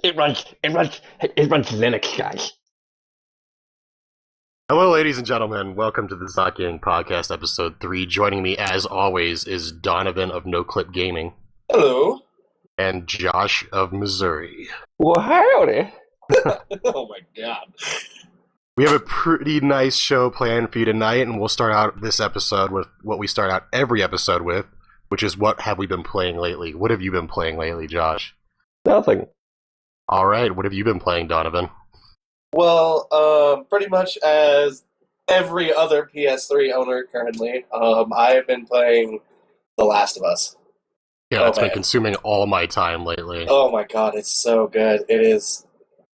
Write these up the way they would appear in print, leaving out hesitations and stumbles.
It runs Linux, guys. Hello, ladies and gentlemen. Welcome to the Zock Gaming Podcast, Episode 3. Joining me, as always, is Donovan of No Clip Gaming Hello. and Josh of Missouri. Well, howdy. Oh my god. We have a pretty nice show planned for you tonight, and we'll start out this episode with what we start out every episode with, which is what have we been playing lately? What have you been playing lately, Josh? Nothing. All right, what have you been playing, Donovan? Well, pretty much as every other PS3 owner currently, I have been playing The Last of Us. Yeah, Oh, it's been man. consuming all my time lately. Oh my god, it's so good. It is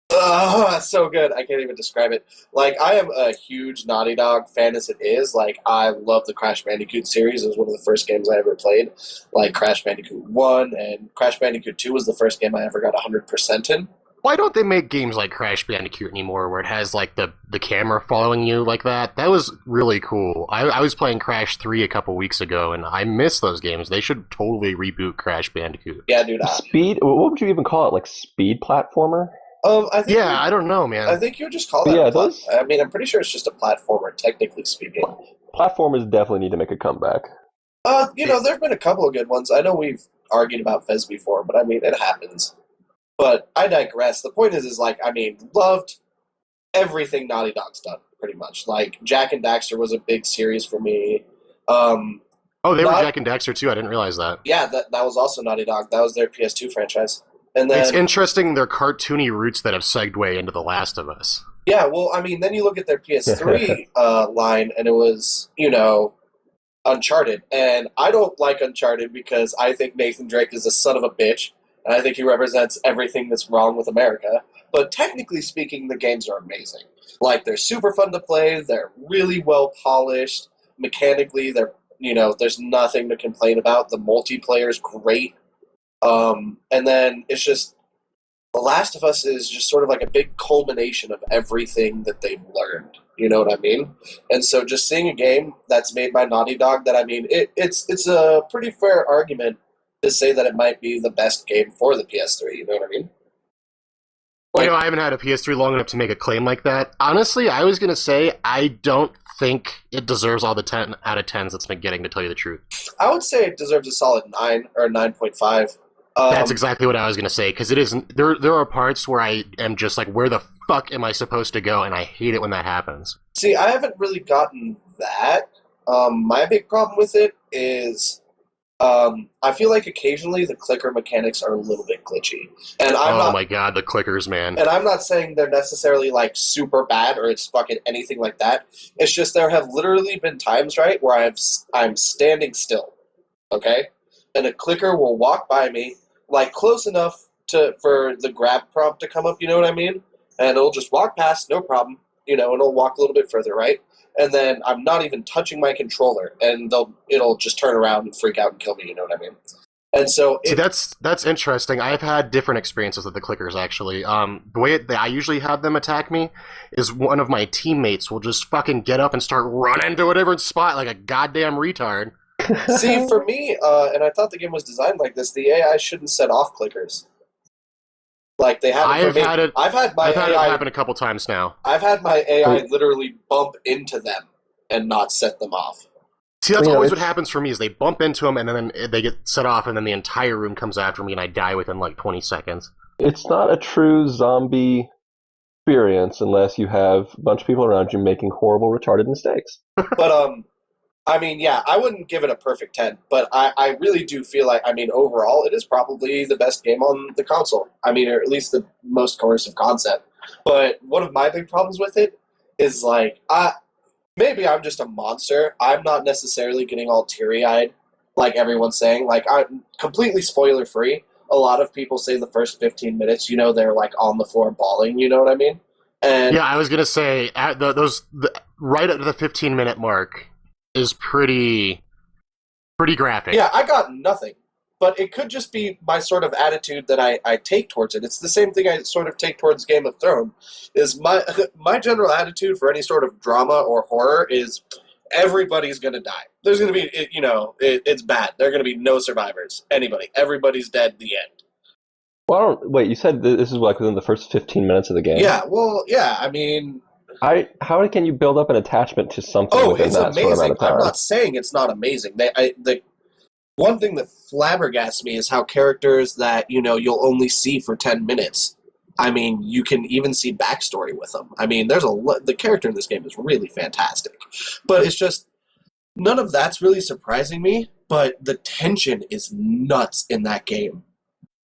so good. I can't even describe it. Like, I am a huge Naughty Dog fan as it is. Like, I love the Crash Bandicoot series. It was one of the first games I ever played. Like, Crash Bandicoot 1 and Crash Bandicoot 2 was the first game I ever got 100% in. Why don't they make games like Crash Bandicoot anymore, where it has like the camera following you like that? That was really cool. I was playing Crash 3 a couple weeks ago, and I miss those games. They should totally reboot Crash Bandicoot. Yeah, dude. Speed? What would you even call it? Like speed platformer? I think Yeah, I don't know, man. I think you would just call that. Yeah, those I mean, I'm pretty sure it's just a platformer, technically speaking. platformers definitely need to make a comeback. There have been a couple of good ones. I know we've argued about Fez before, but I mean, it happens. But I digress. The point is like, I mean, loved everything Naughty Dog's done, pretty much. Like, Jak and Daxter was a big series for me. Oh, they were Jak and Daxter too. I didn't realize that. Yeah, that was also Naughty Dog. That was their PS2 franchise. And then It's interesting their cartoony roots that have segued into The Last of Us. yeah, well, I mean, then you look at their PS3 line, and it was, Uncharted. And I don't like Uncharted because I think Nathan Drake is a son of a bitch, and I think he represents everything that's wrong with America. But technically speaking, the games are amazing. Like, they're super fun to play, they're really well polished. Mechanically, there's nothing to complain about. The multiplayer's great. And then it's just, The Last of Us is just sort of like a big culmination of everything that they've learned. You know what I mean? And so just seeing a game that's made by Naughty Dog, that, I mean, it's a pretty fair argument to say that it might be the best game for the PS3. You know what I mean? Like, I haven't had a PS3 long enough to make a claim like that. Honestly, I was going to say I don't think it deserves all the 10 out of 10s it's been getting, to tell you the truth. I would say it deserves a solid 9 or 9.5. That's exactly what I was going to say, because it isn't. There are parts where I am just like, where the fuck am I supposed to go? And I hate it when that happens. See, I haven't really gotten that. My big problem with it is I feel like occasionally the clicker mechanics are a little bit glitchy. And my god, the clickers, man. And I'm not saying they're necessarily like super bad or it's fucking anything like that. It's just there have literally been times, right, where I'm standing still, okay? And a clicker will walk by me, like close enough for the grab prompt to come up, you know what I mean? And it'll just walk past, no problem, and it'll walk a little bit further, right? And then I'm not even touching my controller, and it'll just turn around and freak out and kill me, you know what I mean? And so See, that's interesting. I've had different experiences with the clickers, actually. The way that I usually have them attack me is one of my teammates will just fucking get up and start running to a different spot like a goddamn retard. See, for me, and I thought the game was designed like this, the AI shouldn't set off clickers. Like, they haven't for me. I've had it happen a couple times now. I've had my AI literally bump into them and not set them off. See, that's always what happens for me, is they bump into them and then they get set off and then the entire room comes after me and I die within like 20 seconds. It's not a true zombie experience unless you have a bunch of people around you making horrible, retarded mistakes. But, I mean, yeah, I wouldn't give it a perfect 10, but I really do feel like, I mean, overall, it is probably the best game on the console. I mean, or at least the most cohesive concept. But one of my big problems with it is, like, maybe I'm just a monster. I'm not necessarily getting all teary-eyed, like everyone's saying. Like, I'm completely spoiler-free. A lot of people say the first 15 minutes, they're, like, on the floor bawling, you know what I mean? And yeah, I was going to say, right at the 15-minute mark is pretty graphic. Yeah, I got nothing. But it could just be my sort of attitude that I take towards it. It's the same thing I sort of take towards Game of Thrones. Is my general attitude for any sort of drama or horror is everybody's going to die. There's going to be, it's bad. There are going to be no survivors. Anybody. Everybody's dead, the end. Well, I don't, wait, you said this is like within the first 15 minutes of the game? Yeah, well, yeah, I mean, How can you build up an attachment to something oh, within it's that short amount amazing. of I'm time? not saying it's not amazing. The one thing that flabbergasts me is how characters that, you'll only see for 10 minutes. I mean, you can even see backstory with them. I mean, the character in this game is really fantastic. But it's just, none of that's really surprising me, but the tension is nuts in that game.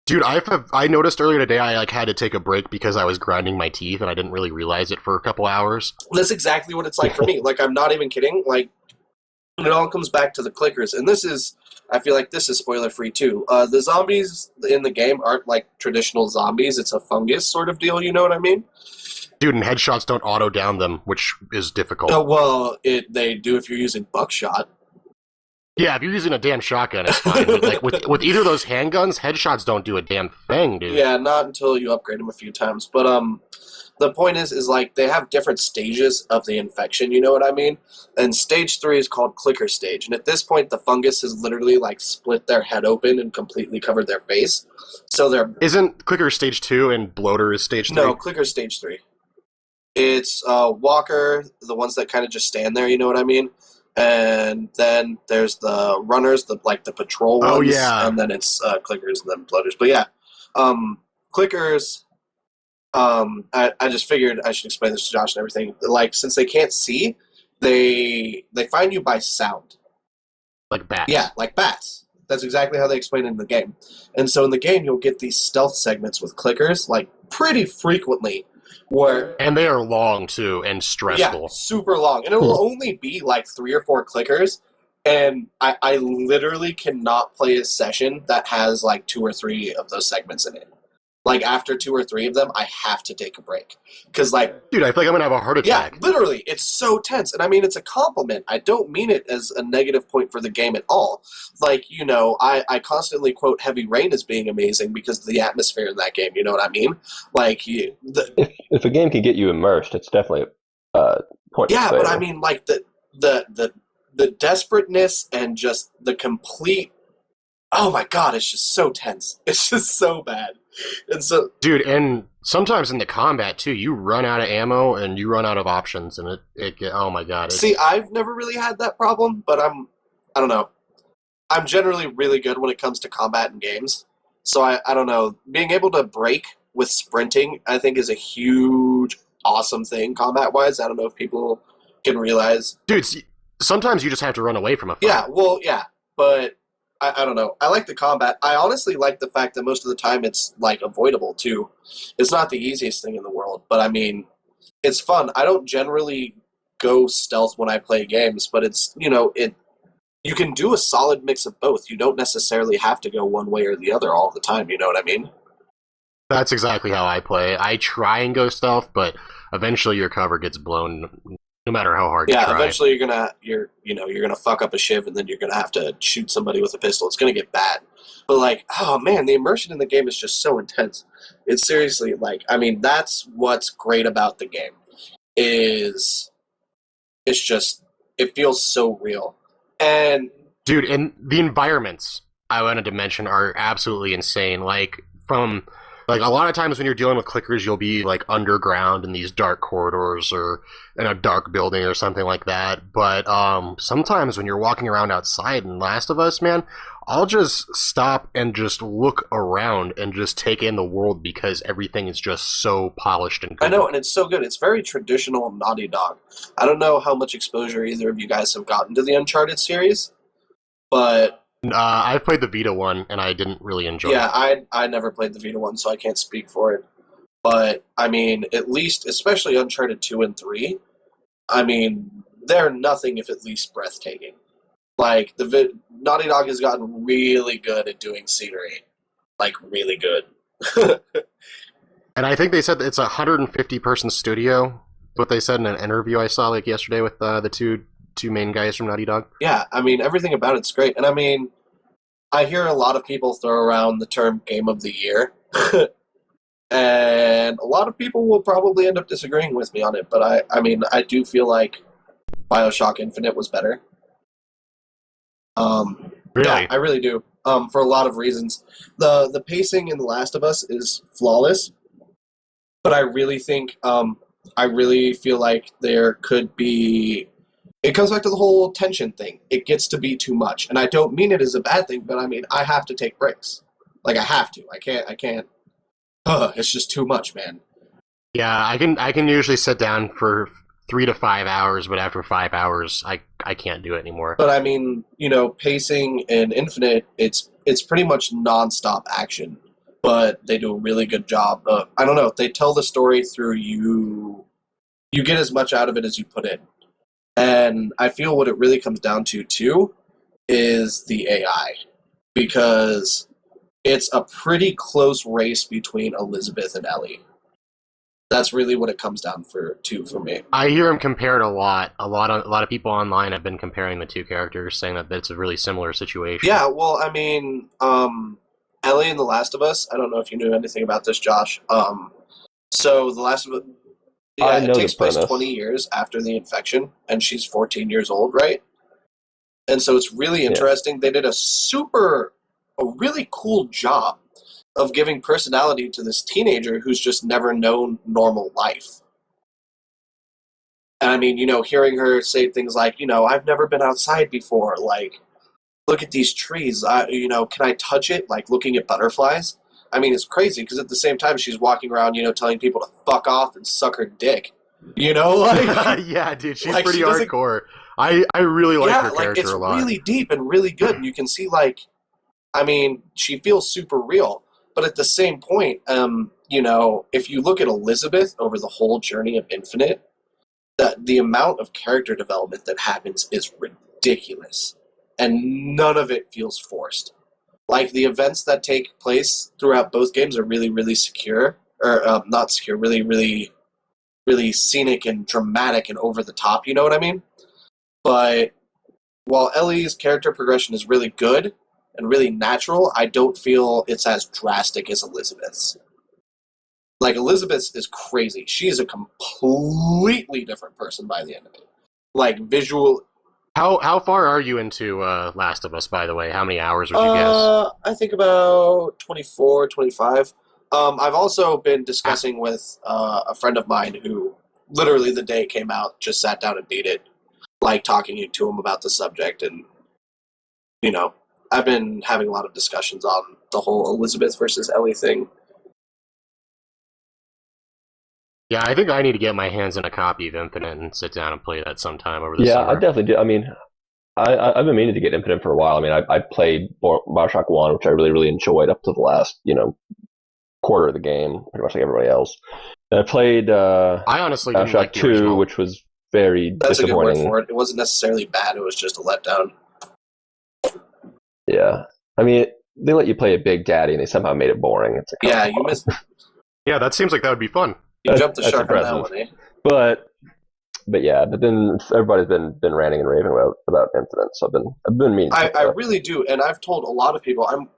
Dude, I noticed earlier today I had to take a break because I was grinding my teeth and I didn't really realize it for a couple hours. That's exactly what it's like for me. Like, I'm not even kidding. Like, it all comes back to the clickers. And I feel like this is spoiler free too. The zombies in the game aren't like traditional zombies. It's a fungus sort of deal, you know what I mean? Dude, and headshots don't auto down them, which is difficult. Oh, well, they do if you're using buckshot. Yeah, if you're using a damn shotgun, it's fine. But like with either of those handguns, headshots don't do a damn thing, dude. Yeah, not until you upgrade them a few times. But the point is like they have different stages of the infection. You know what I mean? And stage 3 is called clicker stage. And at this point, the fungus has literally like split their head open and completely covered their face. So they're Isn't clicker stage 2 and bloater is stage 3? no clicker stage 3. It's walker, the ones that kind of just stand there. You know what I mean? And then there's the runners, the patrol ones. Oh, yeah. And then it's clickers and then bloaters. But yeah, clickers. I just figured I should explain this to Josh and everything. Like, since they can't see, they find you by sound. Like bats. Yeah, like bats. That's exactly how they explain it in the game. And so in the game, you'll get these stealth segments with clickers, like, pretty frequently. And they are long, too, and stressful. Yeah, super long. And it'll only be, like, 3 or 4 clickers. And I literally cannot play a session that has, like, 2 or 3 of those segments in it. Like, after 2 or 3 of them, I have to take a break. Because, like... Dude, I feel like I'm going to have a heart attack. Yeah, literally. It's so tense. And, I mean, it's a compliment. I don't mean it as a negative point for the game at all. Like, I constantly quote Heavy Rain as being amazing because of the atmosphere in that game. You know what I mean? Like, if a game can get you immersed, it's definitely a point. Yeah, but I mean, like, the desperateness and just the complete... Oh, my God, it's just so tense. It's just so bad. And so, dude, and sometimes in the combat too, you run out of ammo and you run out of options, and oh my god. See, I've never really had that problem, but I don't know. I'm generally really good when it comes to combat in games. So I don't know. Being able to break with sprinting, I think, is a huge, awesome thing combat-wise. I don't know if people can realize. Dude, sometimes you just have to run away from a fight. Yeah, well, yeah, but I don't know. I like the combat. I honestly like the fact that most of the time it's, like, avoidable, too. It's not the easiest thing in the world, but, I mean, it's fun. I don't generally go stealth when I play games, but it's, you can do a solid mix of both. You don't necessarily have to go one way or the other all the time, you know what I mean? That's exactly how I play. I try and go stealth, but eventually your cover gets blown no matter how hard you try. Yeah, eventually you're gonna fuck up a shiv and then you're gonna have to shoot somebody with a pistol. It's gonna get bad. But like, oh man, the immersion in the game is just so intense. It's seriously like, I mean, that's what's great about the game. It's just, it feels so real. And dude, and the environments I wanted to mention are absolutely insane. Like a lot of times when you're dealing with clickers, you'll be like underground in these dark corridors or in a dark building or something like that. But sometimes when you're walking around outside in Last of Us, man, I'll just stop and just look around and just take in the world because everything is just so polished and good. I know, and it's so good. It's very traditional Naughty Dog. I don't know how much exposure either of you guys have gotten to the Uncharted series, but... I've played the Vita one, and I didn't really enjoy it. Yeah, I never played the Vita one, so I can't speak for it. But, I mean, at least, especially Uncharted 2 and 3, I mean, they're nothing if at least breathtaking. Like, Naughty Dog has gotten really good at doing scenery. Like, really good. And I think they said that it's a 150-person studio, what they said in an interview I saw like yesterday with the two main guys from Naughty Dog. Yeah, I mean, everything about it's great. And I mean, I hear a lot of people throw around the term Game of the Year. And a lot of people will probably end up disagreeing with me on it. But I mean, I do feel like BioShock Infinite was better. Really? Yeah, I really do. for a lot of reasons. The pacing in The Last of Us is flawless, but I really think I really feel like there could be. It comes back to the whole tension thing. It gets to be too much, and I don't mean it as a bad thing, but I mean I have to take breaks. Like I have to. I can't. It's just too much, man. Yeah, I can usually sit down for 3 to 5 hours, but after 5 hours, I can't do it anymore. But I mean, pacing in Infinite, it's pretty much nonstop action, but they do a really good job. I don't know. They tell the story through you. You get as much out of it as you put in, and I feel what it really comes down to too is the AI, because it's a pretty close race between Elizabeth and Ellie. That's really what it comes down for me. I hear them compared a lot. A lot of people online have been comparing the two characters, saying that it's a really similar situation. Yeah, well, I mean, Ellie in The Last of Us. I don't know if you knew anything about this, Josh. So The Last of Us, yeah, it takes place 20 years after the infection, and she's 14 years old, right? And so it's really interesting. Yeah. They did a really cool job of giving personality to this teenager who's just never known normal life. And I mean, hearing her say things like, I've never been outside before. Like, look at these trees. Can I touch it? Like looking at butterflies. I mean, it's crazy because at the same time she's walking around, telling people to fuck off and suck her dick. Like yeah, dude, she's like, pretty hardcore. I really like her character a lot. It's really deep and really good. And you can see she feels super real. But at the same point, if you look at Elizabeth over the whole journey of Infinite, the amount of character development that happens is ridiculous. And none of it feels forced. Like, the events that take place throughout both games are really, really secure. Or, not secure, really, really, really scenic and dramatic and over the top, you know what I mean? But while Ellie's character progression is really good and really natural, I don't feel it's as drastic as Elizabeth's. Like, Elizabeth's is crazy. She is a completely different person by the end of it. Like, visual... How far are you into Last of Us, by the way? How many hours would you guess? I think about 24, 25. I've also been discussing with a friend of mine who, literally the day it came out, just sat down and beat it. Like, talking to him about the subject, and, I've been having a lot of discussions on the whole Elizabeth versus Ellie thing. Yeah, I think I need to get my hands on a copy of Infinite and sit down and play that sometime over the summer. Yeah, I definitely do. I mean, I've been meaning to get Infinite for a while. I mean, I played Bioshock 1, which I really, really enjoyed up to the last, quarter of the game, pretty much like everybody else. And I played I honestly Bioshock like 2, original. which was very That's disappointing. A good word for it. It wasn't necessarily bad. It was just a letdown. Yeah. I mean, they let you play a Big Daddy, and they somehow made it boring. It's like, you missed. Yeah, that seems like that would be fun. You jumped the shark on that one, eh? But then everybody's been ranting and raving about Infinite, so I've been meaning. I really do, and I've told a lot of people. I'm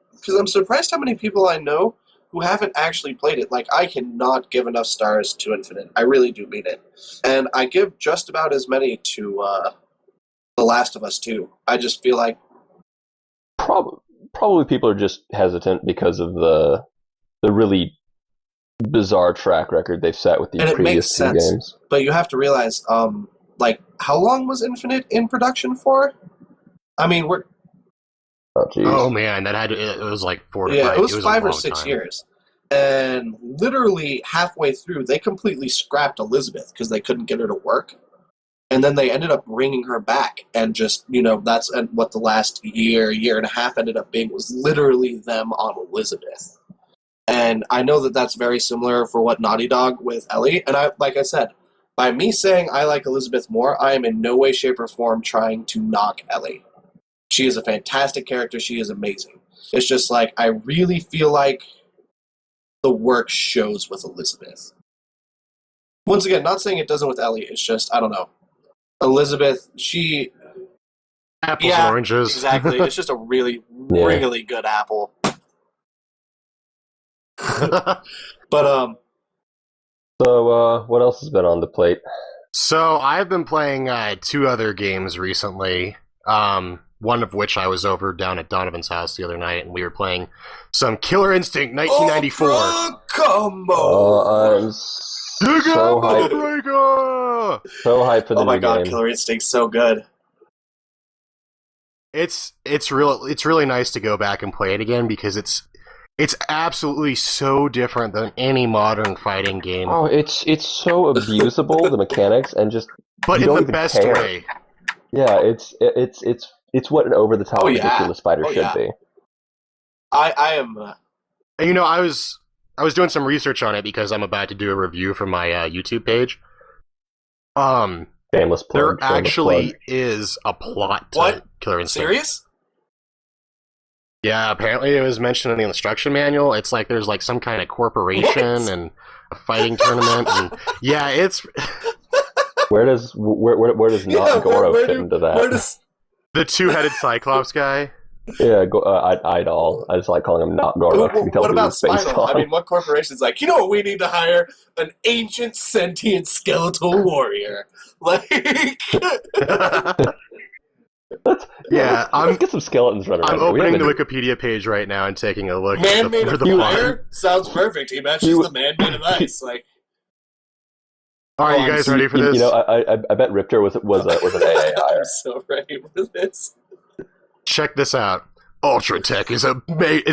surprised how many people I know who haven't actually played it. Like, I cannot give enough stars to Infinite. I really do mean it, and I give just about as many to The Last of Us 2. I just feel like probably people are just hesitant because of the really bizarre track record they've set with the previous two games. But you have to realize, how long was Infinite in production for? I mean, we're... Oh man, it was like 4 to 5. Yeah, it was 5 or 6 years. And literally halfway through, they completely scrapped Elizabeth because they couldn't get her to work. And then they ended up bringing her back, and just, that's what the last year and a half ended up being, was literally them on Elizabeth. And I know that that's very similar for what Naughty Dog with Ellie. And like I said, by me saying I like Elizabeth more, I am in no way, shape, or form trying to knock Ellie. She is a fantastic character. She is amazing. It's just like, I really feel like the work shows with Elizabeth. Once again, not saying it doesn't with Ellie. It's just, I don't know. Elizabeth, she... Apples and oranges. Exactly. It's just a really, really good apple. But So what else has been on the plate? So I've been playing 2 other games recently. one of which I was over down at Donovan's house the other night, and we were playing some Killer Instinct 1994. Ultra combo. I'm so hyped. So hyped for the Oh my new god, game. Killer Instinct's so good. It's really nice to go back and play it again because it's absolutely so different than any modern fighting game. Oh, it's so abusable, the mechanics, and just but you in don't the even best care. way. Yeah, it's what an over the top ridiculous fighter should be. I am. And, I was doing some research on it because I'm about to do a review for my YouTube page. Shameless plug. There actually is a plot to Killer Instinct. Serious? Yeah, apparently it was mentioned in the instruction manual. It's like there's like some kind of corporation and a fighting tournament, and yeah, it's. Where does not Goro fit into that? The two-headed Cyclops guy. Yeah, Idol. I just like calling him not Goro. What about Spinal? I mean, what corporation's like, you know what, we need to hire an ancient sentient skeletal warrior. Like, let's get some skeletons running around. I'm opening the Wikipedia page right now and taking a look. Man-made of fire sounds perfect. He matches the man-made of ice. Like, are you guys ready for this? I bet Riptor was an AA hire. I'm so ready for this. Check this out. Ultratech is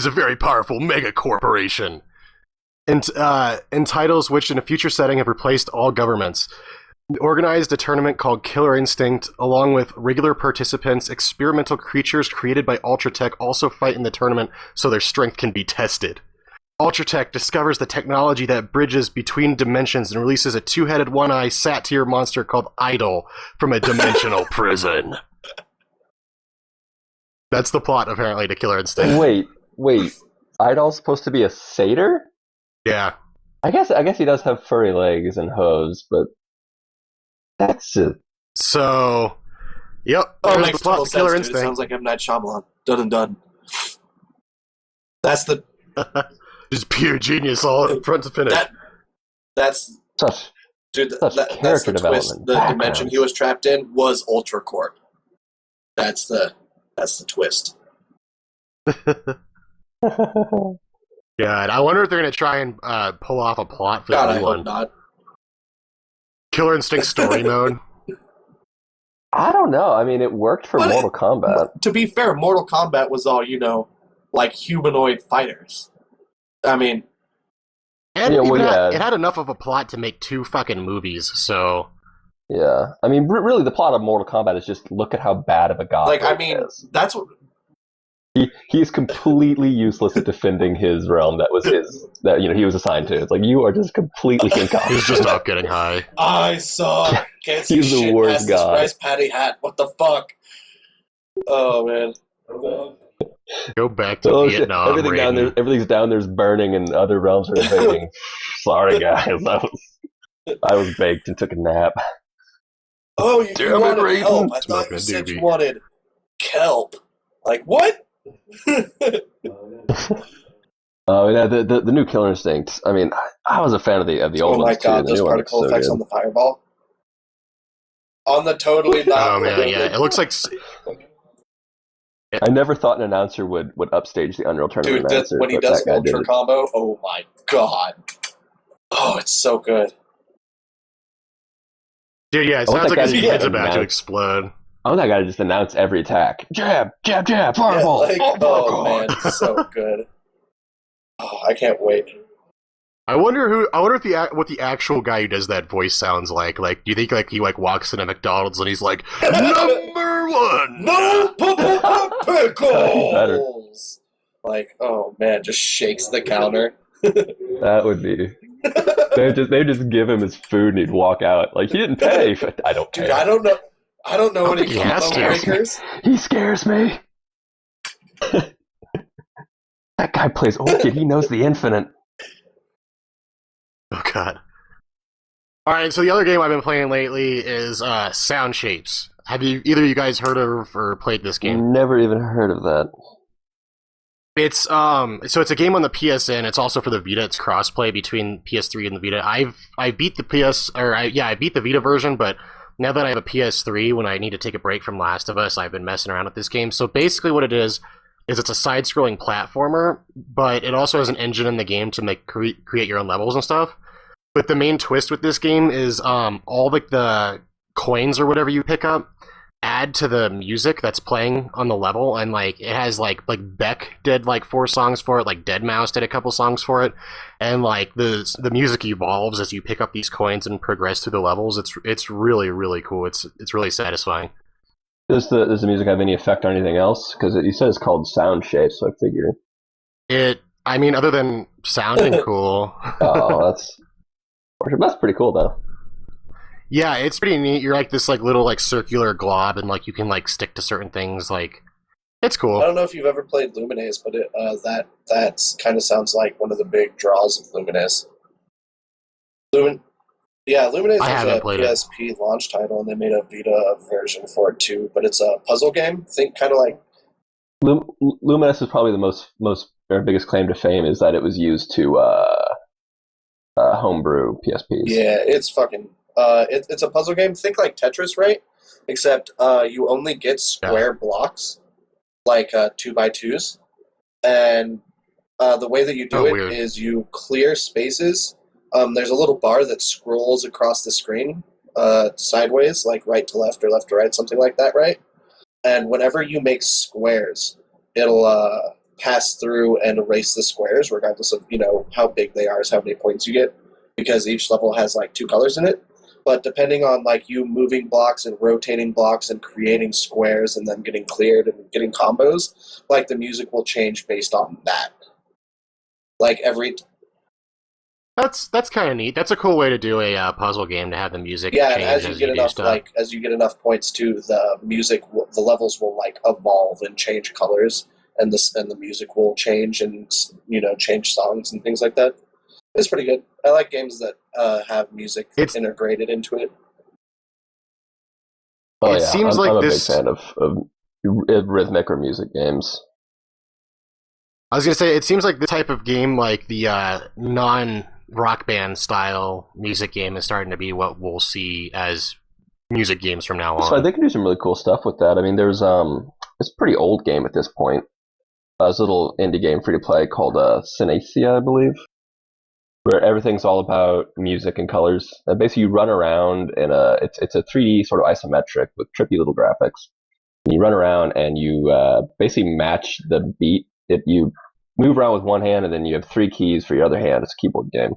a very powerful mega corporation, and titles which in a future setting have replaced all governments. Organized a tournament called Killer Instinct, along with regular participants. Experimental creatures created by Ultratech also fight in the tournament so their strength can be tested. Ultratech discovers the technology that bridges between dimensions and releases a two-headed, one-eye satyr monster called Idol from a dimensional prison. That's the plot, apparently, to Killer Instinct. Wait. Idol's supposed to be a satyr? Yeah. I guess he does have furry legs and hooves, but that's it. So, yep. Oh, There's the plot to Killer Instinct. It sounds like M. Night Shyamalan. Done and done. That's the... Just pure genius all front to finish. That's... Such that's character the twist. development. The dimension he was trapped in was UltraCorp. That's the twist. God, I wonder if they're going to try and pull off a plot for the new one. Hope not. Killer Instinct story mode. I don't know. I mean, it worked for Mortal Kombat. To be fair, Mortal Kombat was all, like humanoid fighters. I mean... And it had enough of a plot to make 2 fucking movies, so... Yeah. I mean, really, the plot of Mortal Kombat is just look at how bad of a god he is. That's what... He is completely useless at defending his realm that was his, that he was assigned to. It's like, you are just completely incompetent. He's just not getting high. I saw. Can't see He's shit the worst past this guy. rice patty hat. What the fuck? Oh, man. Go back to Vietnam. Everything's down there's burning and other realms are invading. Sorry, guys. I was baked and took a nap. Oh, you wanted help. I thought you said you wanted kelp. Like, what? Oh yeah, the new Killer Instinct. I mean, I was a fan of the old ones too. Oh my god, those particle effects on the fireball. On the totally not. Oh man, yeah. It looks like. I never thought an announcer would upstage the Unreal Tournament announcer. When he does Ultra Combo, oh my god. Oh, it's so good. Dude, yeah, it sounds like his head's about to explode. I want that guy to just announce every attack. Jab, jab, jab, fireball. Yeah, oh man, it's so good. Oh, I can't wait. I wonder what the actual guy who does that voice sounds like. Like, do you think he walks into McDonald's and he's like, number 1, no pickles. Like, oh man, just shakes the counter. That would be. They just give him his food and he'd walk out. Like, he didn't pay. But I don't care. Dude, I don't know any combo breakers. He scares me. That guy plays Orchid. He knows the infinite. Oh god. Alright, so the other game I've been playing lately is Sound Shapes. Have either of you guys heard of or played this game? Never even heard of that. It's it's a game on the PSN. It's also for the Vita. It's crossplay between PS3 and the Vita. I beat the I beat the Vita version, but now that I have a PS3, when I need to take a break from Last of Us, I've been messing around with this game. So basically, what it is it's a side-scrolling platformer, but it also has an engine in the game to create your own levels and stuff. But the main twist with this game is all the coins or whatever you pick up add to the music that's playing on the level, and like it has like Beck did like 4 songs for it, like Deadmau5 did a couple songs for it, and like the music evolves as you pick up these coins and progress through the levels. It's really, really cool. It's really satisfying. Does the music have any effect on anything else? Because you said it's called sound shape, so I figured. I mean, other than sounding cool. Oh, that's pretty cool though. Yeah, it's pretty neat. You're like this like little like circular glob, and like you can like stick to certain things. Like, it's cool. I don't know if you've ever played Lumines, but that kind of sounds like one of the big draws of Lumines. Lumines was a PSP launch title, and they made a Vita version for it too. But it's a puzzle game. Think kind of like Lumines is probably the most or biggest claim to fame is that it was used to homebrew PSPs. Yeah, it's fucking. It's a puzzle game. Think like Tetris, right? Except you only get square blocks, like 2x2s, and the way that you do it is you clear spaces. There's a little bar that scrolls across the screen sideways, like right to left or left to right, something like that, right? And whenever you make squares, it'll pass through and erase the squares, regardless of how big they are, is how many points you get, because each level has like 2 colors in it. But depending on like you moving blocks and rotating blocks and creating squares and then getting cleared and getting combos, like the music will change based on that. Like every. That's kind of neat. That's a cool way to do a puzzle game, to have the music. Yeah, change and as you get enough points too, the levels will like evolve and change colors, and the music will change and change songs and things like that. It's pretty good. I like games that have music integrated into it. Oh, it seems I'm a big fan of rhythmic or music games. I was gonna say, it seems like the type of game, like the non-rock band style music game, is starting to be what we'll see as music games from now on. So they can do some really cool stuff with that. I mean, there's it's a pretty old game at this point. It's a little indie game free to play called Synacia, I believe, where everything's all about music and colors. And basically, you run around in it's a 3D sort of isometric with trippy little graphics. And you run around and you basically match the beat. You move around with one hand, and then you have 3 keys for your other hand. It's a keyboard game,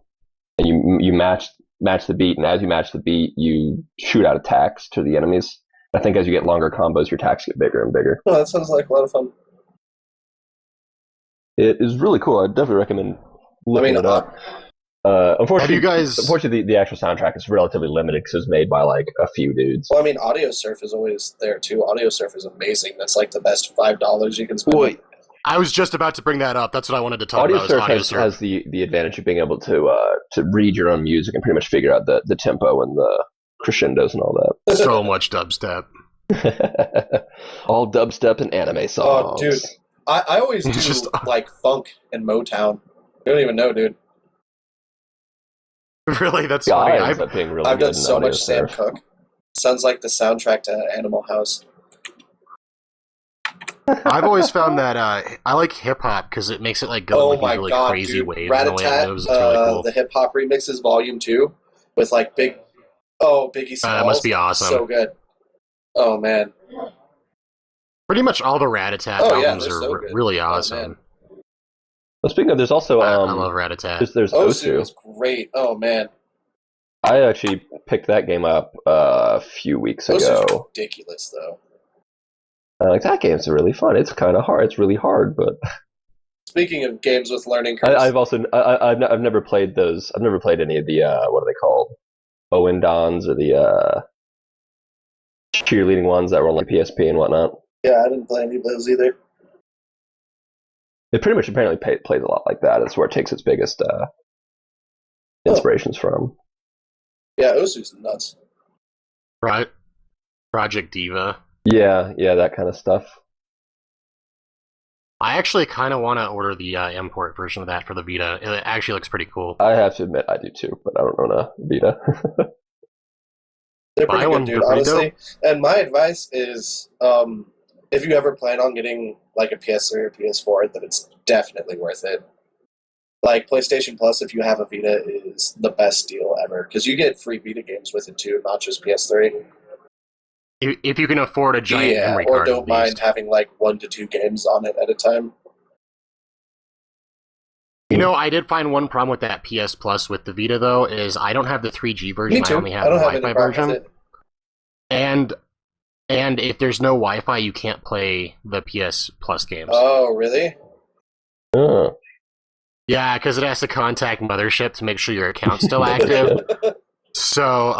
and you match the beat. And as you match the beat, you shoot out attacks to the enemies. I think as you get longer combos, your attacks get bigger and bigger. Oh, that sounds like a lot of fun. It is really cool. I'd definitely recommend looking it up. Unfortunately, the actual soundtrack is relatively limited because it was made by like a few dudes. Well, I mean, AudioSurf is always there too. AudioSurf is amazing. That's like the best $5 you can spend. Boy, I was just about to bring that up. That's what I wanted to talk about. AudioSurf has the advantage of being able to read your own music and pretty much figure out the tempo and the crescendos and all that. So much dubstep. All dubstep and anime songs. Oh, dude. I always do like funk and Motown. You don't even know, dude. Really? That's funny. I've done so much Sam Cooke. Sounds like the soundtrack to Animal House. I've always found that I like hip hop because it makes it like go in really crazy dude. waves. Rat-a-tat, it's really cool. The hip hop remixes Volume 2 with like Biggie Smalls. That must be awesome. So good. Oh man. Pretty much all the Rat-a-tat albums are really awesome. Well, speaking of, there's also I love Rat-a-tat. There's Osu is great. Oh man. I actually picked that game up a few weeks ago. Osu's ridiculous though. Like that game's really fun. It's kind of hard. It's really hard, but. Speaking of games with learning curves, I've never played those. I've never played any of the what are they called? Owen Dons or the cheerleading ones that were on like PSP and whatnot. Yeah, I didn't play any of those either. It pretty much apparently plays a lot like that. It's where it takes its biggest inspirations from. Yeah, Osu's nuts. Right. Project Diva. Yeah, that kind of stuff. I actually kind of want to order the import version of that for the Vita. It actually looks pretty cool. I have to admit, I do too, but I don't own a Vita. They're Buy pretty one. good, dude, They're pretty honestly. dope. And my advice is, if you ever plan on getting like a PS3 or PS4, then it's definitely worth it. Like PlayStation Plus, if you have a Vita, is the best deal ever because you get free Vita games with it too, not just PS3. If you can afford a giant Yeah, memory or card, don't at mind least. having like 1 to 2 games on it at a time. You know, I did find one problem with that PS Plus with the Vita, though, is I don't have the 3G version. Me too. I only have I the don't have any Wi-Fi problem with version. it. And if there's no Wi-Fi, you can't play the PS Plus games. Oh, really? Oh. Yeah, because it has to contact Mothership to make sure your account's still active. So,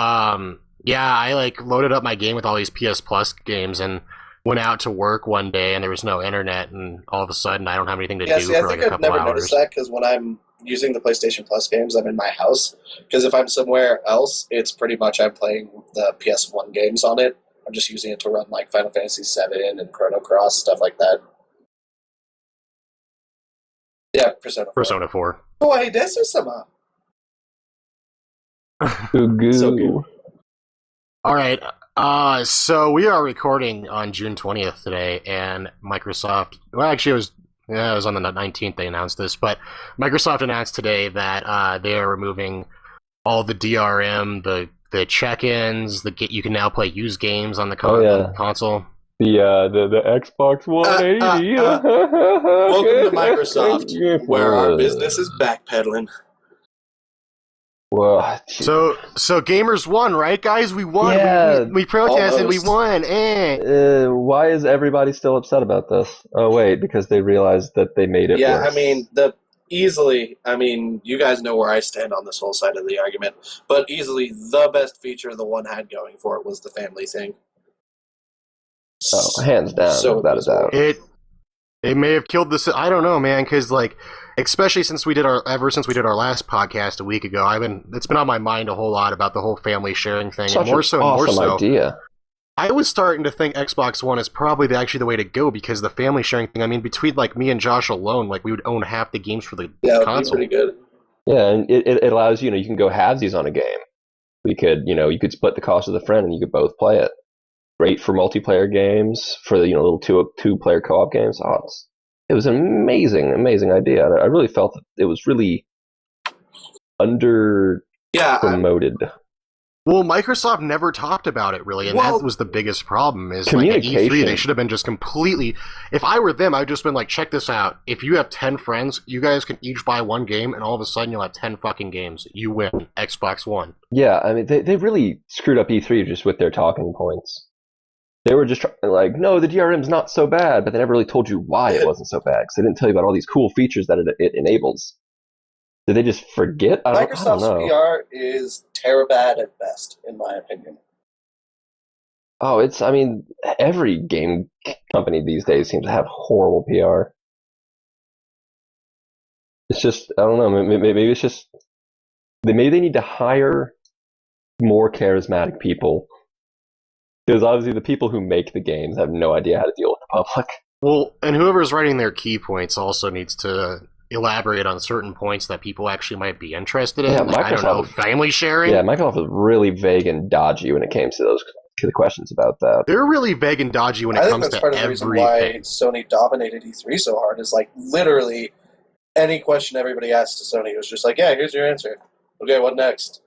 yeah, I like loaded up my game with all these PS Plus games and went out to work one day and there was no internet, and all of a sudden I don't have anything to do See, I for like think a I've couple never hours. noticed that because when I'm using the PlayStation Plus games, I'm in my house. Because if I'm somewhere else, it's pretty much I'm playing the PS1 games on it. I'm just using it to run like Final Fantasy VII and Chrono Cross, stuff like that. Yeah, Persona 4. Persona 4. Oh, hey, desu-sama. Goo So goo. good. All right. So we are recording on June 20th today, and Microsoft. Well, actually, it was on the 19th they announced this, but Microsoft announced today that they are removing all the DRM, the check-ins. You can now play used games on the console. The Xbox 180. Welcome to Microsoft, where our business is backpedaling. Well, So gamers won, right, guys? We won. Yeah, we protested. almost. We won. why is everybody still upset about this? Oh wait, because they realized that they made it Yeah, worse. I mean, you guys know where I stand on this whole side of the argument, but easily the best feature the one had going for it was the family thing. Hands down, So without a doubt. It may have killed this. I don't know, man, because like, especially since we did our last podcast a week ago, it's been on my mind a whole lot about the whole family sharing thing, Such and more an so, awesome idea. I was starting to think Xbox One is probably actually the way to go because the family sharing thing. I mean, between like me and Josh alone, like we would own half the games for the console. It'd be pretty good. Yeah, and it allows you can go halvesies on a game. You could split the cost with a friend and you could both play it. Great for multiplayer games, for the little two-player co-op games. It was an amazing idea. I really felt that it was really under promoted. Well, Microsoft never talked about it really, and that was the biggest problem. Is communication. Like at E3, they should have been just completely. If I were them, I'd just been like, check this out. If you have 10 friends, you guys can each buy one game, and all of a sudden you'll have 10 fucking games. You win. Xbox One. Yeah, I mean they really screwed up E3 just with their talking points. They were just like, no, the DRM's not so bad, but they never really told you why it wasn't so bad, because they didn't tell you about all these cool features that it enables. Did they just forget? I don't Microsoft's know. PR is terribad at best, in my opinion. Oh, every game company these days seems to have horrible PR. It's just, I don't know, maybe it's just, maybe they need to hire more charismatic people. Because obviously the people who make the games have no idea how to deal with the public. Well, and whoever's writing their key points also needs to elaborate on certain points that people actually might be interested in. Yeah, like, I don't know, family sharing? Yeah, Microsoft was really vague and dodgy when it came to the questions about that. They're really vague and dodgy when it comes to everything. I think that's part of the reason why Sony dominated E3 so hard is like literally any question everybody asked to Sony was just like, yeah, here's your answer. Okay, what next?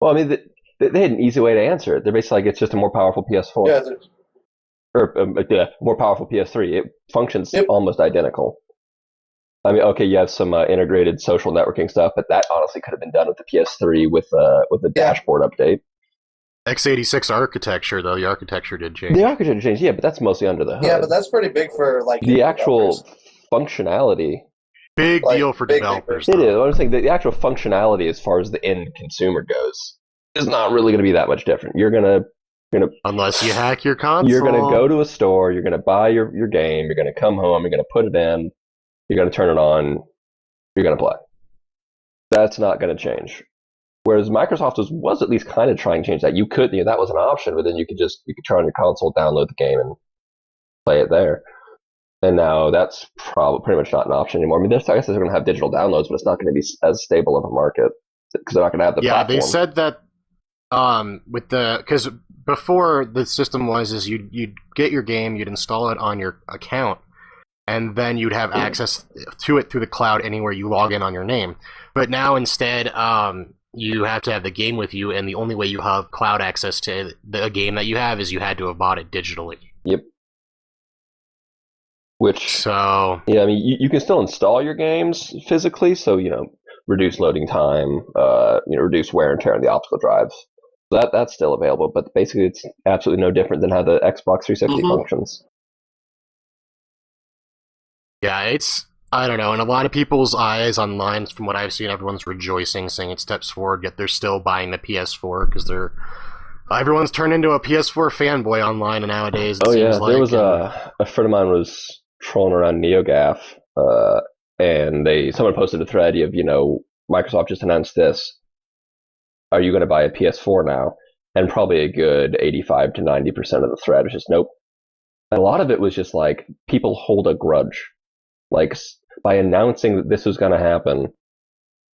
Well, I mean, they had an easy way to answer it. They're basically like, it's just a more powerful PS4. Yeah, or more powerful PS3. It functions almost identical. I mean, okay, you have some integrated social networking stuff, but that honestly could have been done with the PS3 with the dashboard update. x86 architecture, though, the architecture did change. The architecture changed, yeah, but that's mostly under the hood. Yeah, but that's pretty big for like the actual functionality. Big deal for developers. It is. I'm saying the actual functionality, as far as the end consumer goes, is not really going to be that much different. You're gonna unless you hack your console. You're gonna go to a store. You're gonna buy your game. You're gonna come home. You're gonna put it in. You're gonna turn it on. You're gonna play. That's not gonna change. Whereas Microsoft was at least kind of trying to change that. You could, that was an option, but then you could turn on your console, download the game, and play it there. And now that's probably pretty much not an option anymore. I mean, I guess they're going to have digital downloads, but it's not going to be as stable of a market because they're not going to have the platform. They said that Because before the system was is you'd get your game, you'd install it on your account, and then you'd have access to it through the cloud anywhere you log in on your name. But now instead, you have to have the game with you, and the only way you have cloud access to the game that you have is you had to have bought it digitally. Yep. Which, So yeah, I mean, you can still install your games physically, so, reduce loading time, reduce wear and tear on the optical drives. That's still available, but basically it's absolutely no different than how the Xbox 360 functions. yeah, I don't know. In a lot of people's eyes online, from what I've seen, everyone's rejoicing, saying it steps forward. Yet they're still buying the PS4 because everyone's turned into a PS4 fanboy online nowadays. Oh yeah, like, there was a friend of mine was trolling around NeoGAF, and someone posted a thread of Microsoft just announced this. Are you going to buy a PS4 now? And probably a good 85 to 90% of the thread was just nope. And a lot of it was just like people hold a grudge, like by announcing that this was going to happen,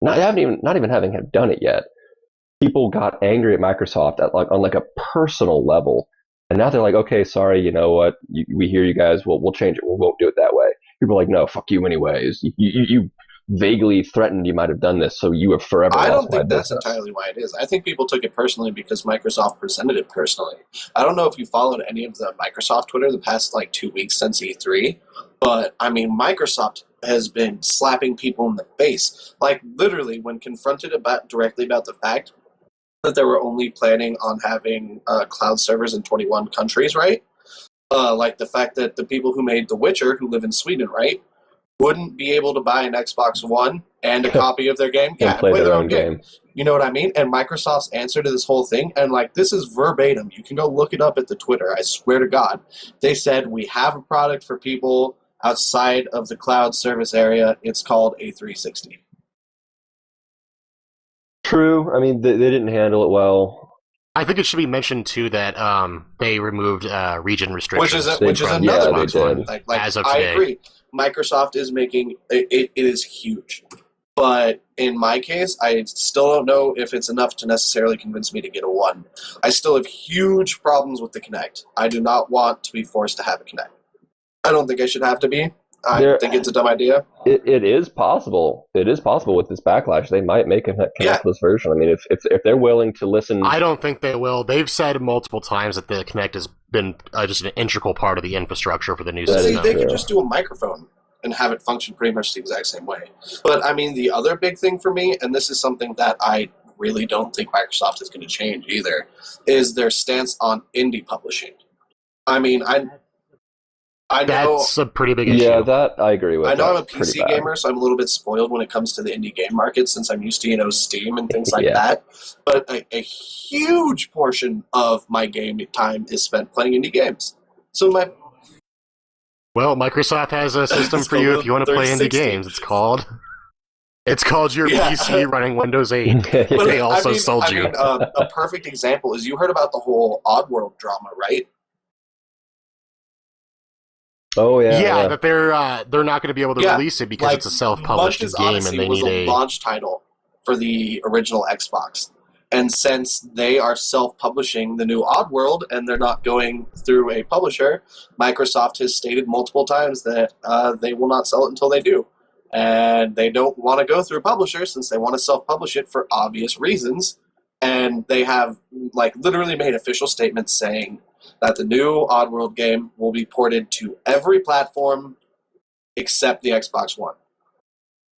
not even having done it yet. People got angry at Microsoft on a personal level, and now they're like, okay, sorry, you know what? We hear you guys. We'll change it. We won't do it that way. People are like, no, fuck you anyways. You vaguely threatened you might have done this, so you are forever. I don't think that's entirely why it is. I think people took it personally because Microsoft presented it personally. I don't know if you followed any of the Microsoft Twitter the past 2 weeks since E3, but I mean, Microsoft has been slapping people in the face. Literally, when confronted directly about the fact that they were only planning on having cloud servers in 21 countries, right? Like the fact that the people who made The Witcher, who live in Sweden, right, wouldn't be able to buy an Xbox One and a copy of their game. Yeah, and play their own game. You know what I mean? And Microsoft's answer to this whole thing, and this is verbatim. You can go look it up at the Twitter. I swear to God. They said, we have a product for people outside of the cloud service area. It's called a 360. True. I mean, they didn't handle it well. I think it should be mentioned too that they removed region restrictions, which is another Xbox One. As of today. I agree. Microsoft is making it is huge, but in my case, I still don't know if it's enough to necessarily convince me to get a One. I still have huge problems with the Kinect. I do not want to be forced to have a Kinect. I don't think I should have to be. I think it's a dumb idea. It is possible. It is possible with this backlash. They might make a Kinectless version. I mean, if they're willing to listen. I don't think they will. They've said multiple times that the Kinect has been just an integral part of the infrastructure for the new system. They could just do a microphone and have it function pretty much the exact same way. But I mean, the other big thing for me, and this is something that I really don't think Microsoft is going to change either, is their stance on indie publishing. I mean, I know that's a pretty big issue. Yeah, that I agree with. I know I'm a PC gamer, so I'm a little bit spoiled when it comes to the indie game market since I'm used to, Steam and things like that. But a huge portion of my game time is spent playing indie games. So Well, Microsoft has a system for you if you want to play indie games. It's called your PC running Windows 8. They also sold you. A perfect example is you heard about the whole Oddworld drama, right? Oh yeah, yeah. That they're not going to be able to release it because it's a self-published game, Odyssey and they was need a launch title for the original Xbox. And since they are self-publishing the new Oddworld and they're not going through a publisher, Microsoft has stated multiple times that they will not sell it until they do. And they don't want to go through a publisher since they want to self-publish it for obvious reasons. And they have literally made official statements saying that the new Oddworld game will be ported to every platform except the Xbox One.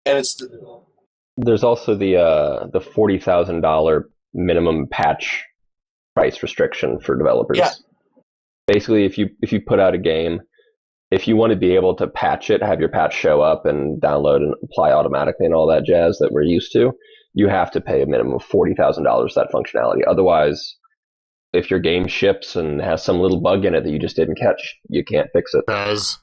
And there's also the $40,000 minimum patch price restriction for developers. Yeah. Basically, if you put out a game, if you want to be able to patch it, have your patch show up and download and apply automatically and all that jazz that we're used to, you have to pay a minimum of $40,000 for that functionality. Otherwise, if your game ships and has some little bug in it that you just didn't catch, you can't fix it. Fez.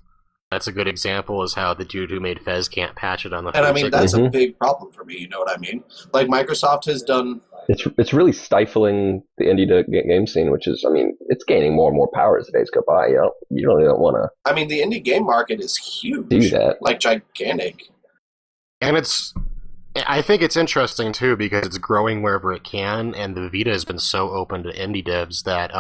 That's a good example, is how the dude who made Fez can't patch it on the. And I mean, that's a big problem for me. You know what I mean? Microsoft has done. It's really stifling the indie game scene, which is, I mean, it's gaining more and more power as the days go by. You really don't want to. I mean, the indie game market is huge. Do that, gigantic. And it's I think it's interesting too because it's growing wherever it can, and the Vita has been so open to indie devs that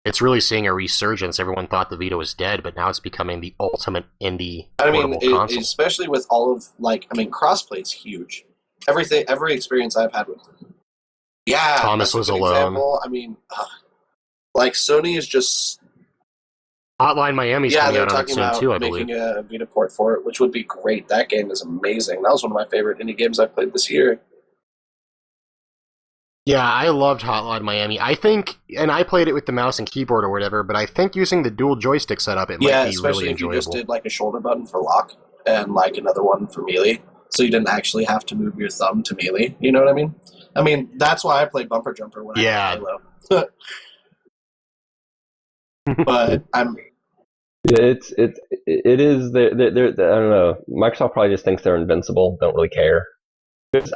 it's really seeing a resurgence. Everyone thought the Vita was dead, but now it's becoming the ultimate indie portable console. Especially with all of crossplay is huge. Every experience I've had with it. Yeah, Thomas was alone. Example. I mean, like Sony is just Hotline Miami's coming out on it soon too, I believe. Making a Vita port for it, which would be great. That game is amazing. That was one of my favorite indie games I've played this year. Yeah, I loved Hotline Miami. I think, and I played it with the mouse and keyboard or whatever, but I think using the dual joystick setup, it might be really enjoyable. Yeah, especially if you just did like a shoulder button for lock and like another one for melee, so you didn't actually have to move your thumb to melee. You know what I mean? I mean, that's why I played Bumper Jumper when I played Halo. But I'm... It is, I don't know, Microsoft probably just thinks they're invincible, don't really care. Because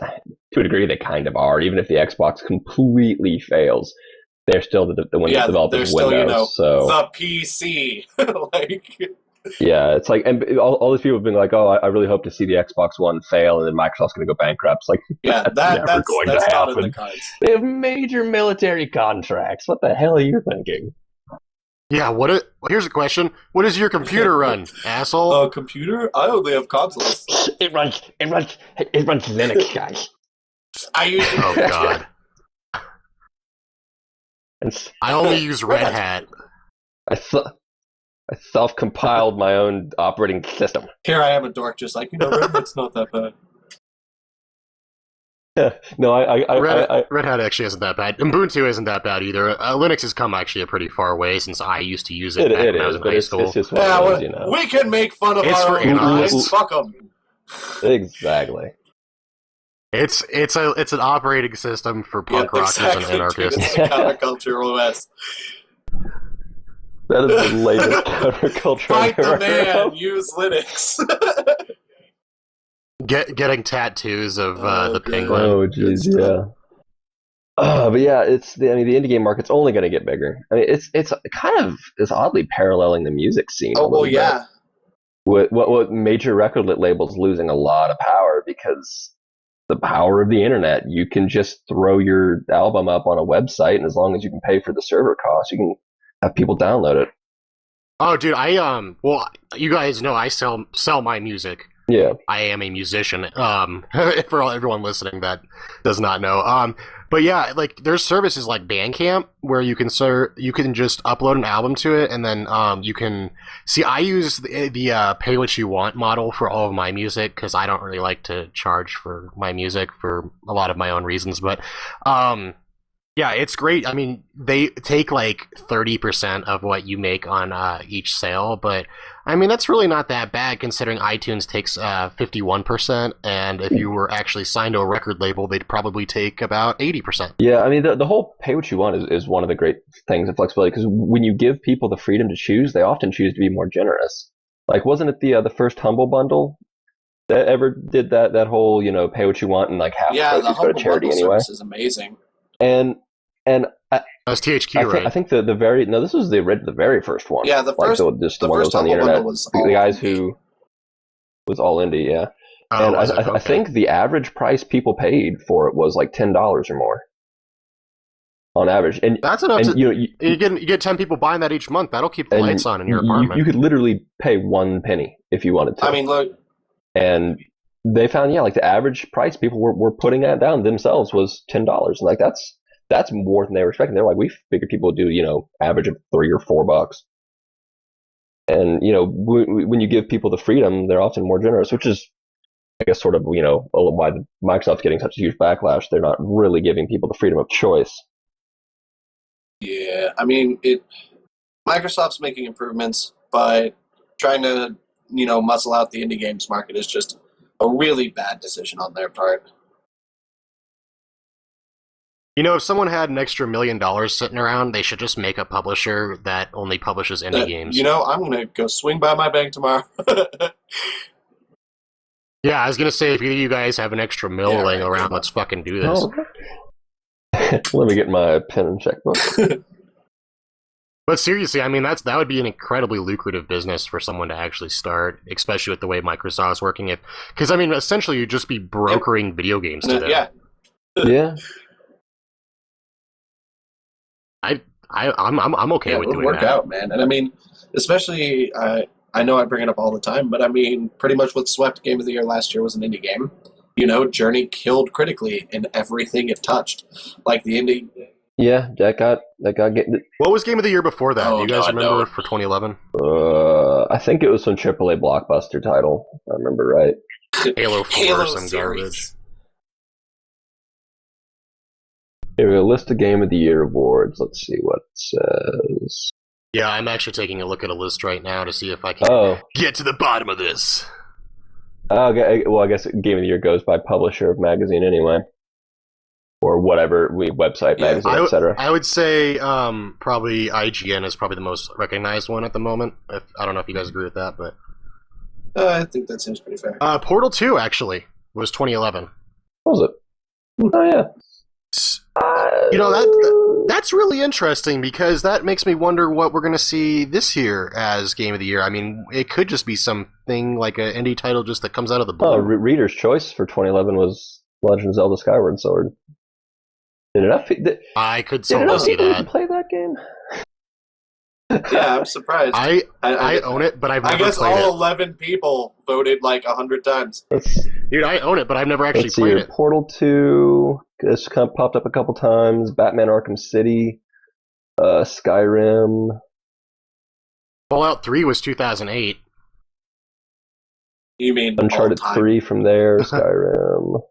to a degree, they kind of are. Even if the Xbox completely fails, they're still the Windows developers still, Windows. So the PC. Yeah, it's like, and all these people have been like, "Oh, I really hope to see the Xbox One fail, and then Microsoft's going to go bankrupt." It's like, that's not in the cards. They have major military contracts. What the hell are you thinking? Yeah, here's a question. What does your computer run, asshole? Computer? I only have consoles. It runs Linux, guys. Oh god. I only use Red Hat. I self-compiled my own operating system. Here I am a dork, just like, Red Hat's not that bad. Yeah, no, Red Hat actually isn't that bad. Ubuntu isn't that bad either. Linux has come actually a pretty far way since I used to use it back when I was in high school. It's just one of those, we can make fun of our own guys. Fuck them. Exactly. It's an operating system for punk rockers and anarchists. It's a counterculture OS. That is the latest counterculture. Fight the man. Use Linux. Getting tattoos of the penguin. Oh, jeez, yeah. But yeah, the indie game market's only going to get bigger. I mean, it's kind of oddly paralleling the music scene. Oh, well, yeah. What major record labels losing a lot of power because the power of the internet. You can just throw your album up on a website, and as long as you can pay for the server costs, you can have people download it. Oh, dude, well, you guys know I sell my music. Yeah, I am a musician. For everyone listening that does not know. But yeah, like there's services like Bandcamp where you can just upload an album to it, and then you can see. I use the pay what you want model for all of my music because I don't really like to charge for my music for a lot of my own reasons. But yeah, it's great. I mean, they take like 30% of what you make on each sale, but I mean, that's really not that bad considering iTunes takes 51%, and if you were actually signed to a record label, they'd probably take about 80%. Yeah, I mean, the whole pay what you want is one of the great things of flexibility, because when you give people the freedom to choose, they often choose to be more generous. Like, wasn't it the first Humble Bundle that ever did that whole, pay what you want and like half the proceeds go to charity anyway? Service is amazing. And that was THQ, right? I think this was the very first one. Yeah, the first one that was on the internet. The guys who was all indie, yeah. And I think the average price people paid for it was like $10 or more on average. And that's enough. And, you get 10 people buying that each month. That'll keep the lights on in your apartment. You could literally pay 1 penny if you wanted to. I mean, look. And they found, like the average price people were putting that down themselves was $10. And like that's more than they were expecting. They're like, we figured people would do, average of $3 or $4. And, when you give people the freedom, they're often more generous, which is, I guess, sort of, why Microsoft's getting such a huge backlash. They're not really giving people the freedom of choice. Yeah, I mean, Microsoft's making improvements, but trying to, muscle out the indie games market is just a really bad decision on their part. If someone had an extra $1 million sitting around, they should just make a publisher that only publishes indie games. I'm going to go swing by my bank tomorrow. Yeah, I was going to say, if either of you guys have an extra $1 laying around, let's fucking do this. Oh. Let me get my pen and checkbook. But seriously, I mean, that would be an incredibly lucrative business for someone to actually start, especially with the way Microsoft's working. Because I mean, essentially, you'd just be brokering video games to them. Yeah. Yeah. I'm okay with it would doing work that. out, man. And I mean, especially, I know I bring it up all the time, but I mean, pretty much what swept Game of the Year last year was an indie game. You know, Journey killed critically in everything it touched. Like the indie. Yeah, that got getting. What was Game of the Year before that? Oh, Do you guys no, remember no. for 2011? I think it was some AAA blockbuster title. If I remember right. Halo 4 Halo or some series. garbage. Here we go. List of Game of the Year awards. Let's see what it says. Yeah, I'm actually taking a look at a list right now to see if I can get to the bottom of this. Okay. Well, I guess Game of the Year goes by publisher of magazine anyway, or whatever website, magazine, etc. I would say probably IGN is probably the most recognized one at the moment. I don't know if you guys agree with that, but I think that seems pretty fair. Portal 2 actually was 2011. What was it? Oh yeah. You know, that's really interesting because that makes me wonder what we're going to see this year as Game of the Year. I mean, it could just be something like an indie title just that comes out of the blue. Oh, Reader's Choice for 2011 was Legend of Zelda Skyward Sword. I could so see that. Play that game? Yeah, I'm surprised. I own it, but I've never played it. I guess all 11 people voted like 100 times. Dude, I own it, but I've never actually played it. Portal 2, this kind of popped up a couple times. Batman Arkham City, Skyrim. Fallout 3 was 2008. You mean Uncharted 3 from there, Skyrim.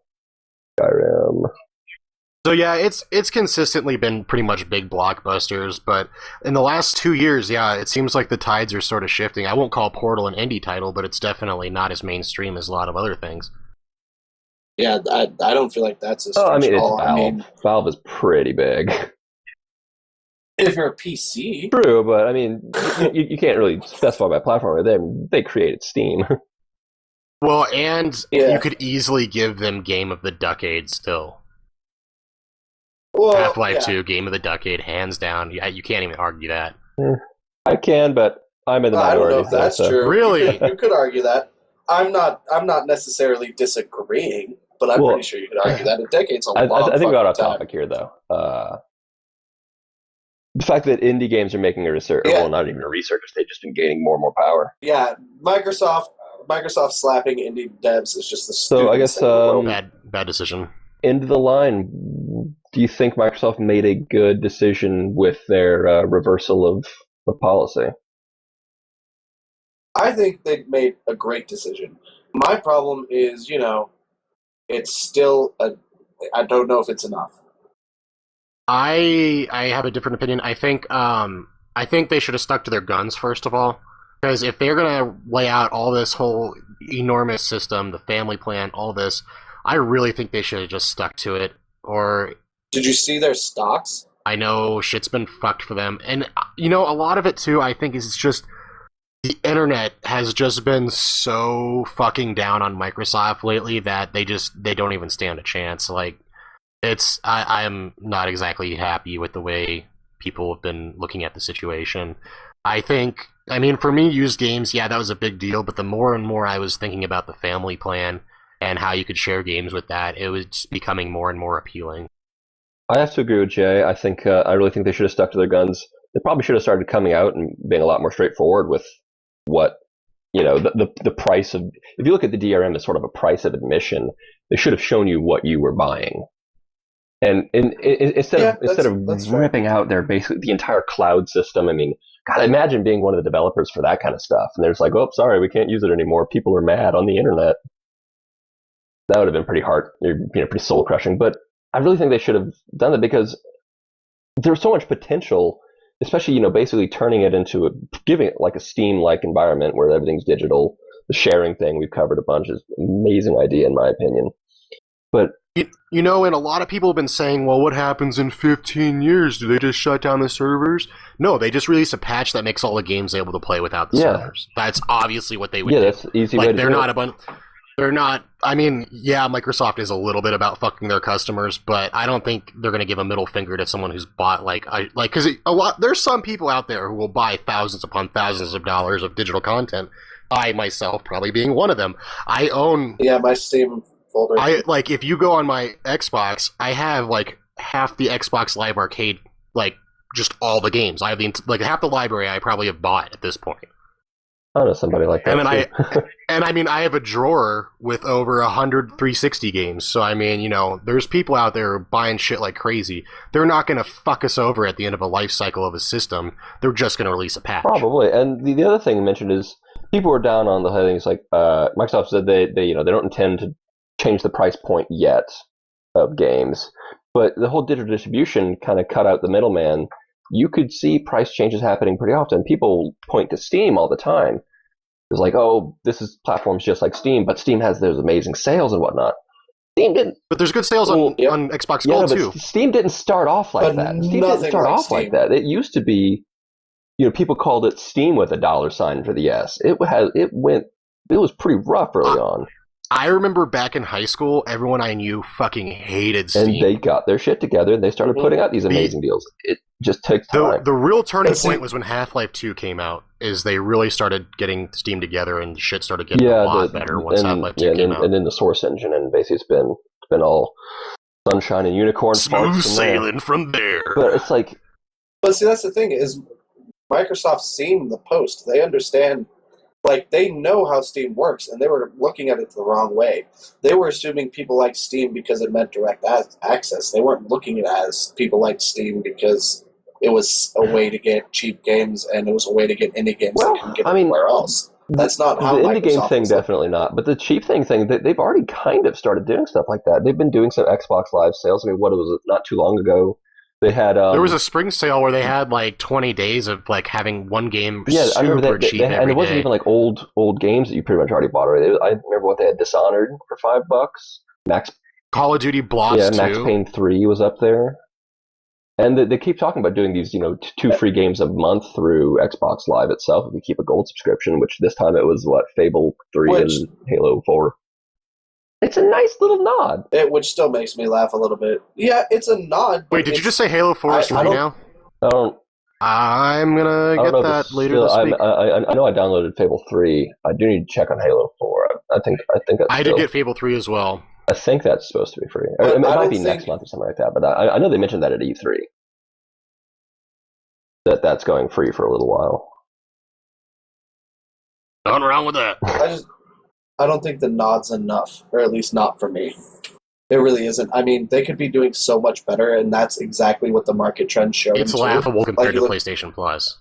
So yeah, it's consistently been pretty much big blockbusters, but in the last 2 years, yeah, it seems like the tides are sort of shifting. I won't call Portal an indie title, but it's definitely not as mainstream as a lot of other things. Yeah, I don't feel like that's a stretch I mean, at it's all. Valve. I mean, Valve is pretty big. if you're a PC. True, but I mean, you can't really specify by platform. They created Steam. Well, and you could easily give them Game of the Decade still. Well, Half-Life 2, Game of the Decade, hands down. You can't even argue that. I can, but I'm in the minority. I don't know if that's true. Really? You could argue that. I'm not necessarily disagreeing, but I'm pretty sure you could argue that. A decade's a long I think we're out of time. topic here, though. The fact that indie games are making a research, well, not even a research, they've just been gaining more and more power. Yeah, Microsoft slapping indie devs is just the So I guess bad decision. End of the line. Do you think Microsoft made a good decision with their reversal of policy? I think they made a great decision. My problem is, it's still I don't know if it's enough. I have a different opinion. I think they should have stuck to their guns first of all, because if they're gonna lay out all this whole enormous system, the family plan, all this, I really think they should have just stuck to it. Or did you see their stocks? I know shit's been fucked for them, and a lot of it too. I think is just the internet has just been so fucking down on Microsoft lately that they don't even stand a chance. Like, I'm not exactly happy with the way people have been looking at the situation. I mean, for me, used games, yeah, that was a big deal, but the more and more I was thinking about the family plan and how you could share games with that, it was just becoming more and more appealing. I have to agree with Jay. I think I really think they should have stuck to their guns. They probably should have started coming out and being a lot more straightforward with what, the price of. If you look at the DRM as sort of a price of admission, they should have shown you what you were buying. And instead of ripping out their basically the entire cloud system, I mean, God, imagine being one of the developers for that kind of stuff. And they're just like, oh, sorry, we can't use it anymore. People are mad on the internet. That would have been pretty hard, pretty soul crushing. But I really think they should have done that because there's so much potential, especially, basically turning it into giving it like a Steam-like environment where everything's digital. The sharing thing we've covered a bunch is an amazing idea in my opinion. But and a lot of people have been saying, well, what happens in 15 years? Do they just shut down the servers? No, they just release a patch that makes all the games able to play without the servers. That's obviously what they would do. That's easy way to they're do not it. a bunch. They're not. I mean, yeah, Microsoft is a little bit about fucking their customers, but I don't think they're going to give a middle finger to someone who's bought because a lot. There's some people out there who will buy thousands upon thousands of dollars of digital content. I myself probably being one of them. I own. Yeah, my Steam folder. If you go on my Xbox, I have like half the Xbox Live Arcade, like just all the games. I have half the library I probably have bought at this point. I know somebody like that. And then I have a drawer with over 100 360 games. So I mean, there's people out there buying shit like crazy. They're not going to fuck us over at the end of a life cycle of a system. They're just going to release a patch. Probably. And the other thing mentioned is people were down on the things like Microsoft said they don't intend to change the price point yet of games, but the whole digital distribution kind of cut out the middleman. You could see price changes happening pretty often. People point to Steam all the time. It's like, oh, this is platforms just like Steam, but Steam has those amazing sales and whatnot. Steam didn't. But there's good sales on Xbox Gold too. Steam didn't start off like that. Steam didn't start off like that. It used to be, people called it Steam with a dollar sign for the S. It was pretty rough early on. I remember back in high school, everyone I knew fucking hated Steam. And they got their shit together and they started putting out these amazing deals. It just takes time. The real turning point was when Half-Life 2 came out, is they really started getting Steam together and shit started getting a lot better once Half-Life 2 came out. And then the Source engine, and basically it's been all sunshine and unicorn. Smooth sailing from there. But it's like... But see, that's the thing, is Microsoft's seen the post. They understand... Like, they know how Steam works, and they were looking at it the wrong way. They were assuming people like Steam because it meant direct access. They weren't looking at it as people like Steam because it was a way to get cheap games, and it was a way to get indie games that couldn't get anywhere else. That's not how the Microsoft indie game thing, definitely not. But the cheap thing, they've already kind of started doing stuff like that. They've been doing some Xbox Live sales. I mean, what was it, not too long ago? They had there was a spring sale where they had like 20 days of like having one game I remember cheap and it wasn't even like old games that you pretty much already bought already. I remember what they had: Dishonored for $5, Max Call of Duty Blobs 2. Max Payne 3 was up there, and they keep talking about doing these 2 free games a month through Xbox Live itself if you keep a gold subscription. Which this time it was Fable 3 and Halo 4. It's a nice little nod. Which still makes me laugh a little bit. Yeah, it's a nod. Wait, did you just say Halo 4 is free now? I'm going to get that later this week. I know I downloaded Fable 3. I do need to check on Halo 4. I think I did get Fable 3 as well. I think that's supposed to be free. It might be next month or something like that, but I know they mentioned that at E3. That's going free for a little while. Nothing wrong with that. I don't think the nod's enough, or at least not for me. It really isn't. I mean, they could be doing so much better, and that's exactly what the market trend shows. It's laughable compared to PlayStation Plus.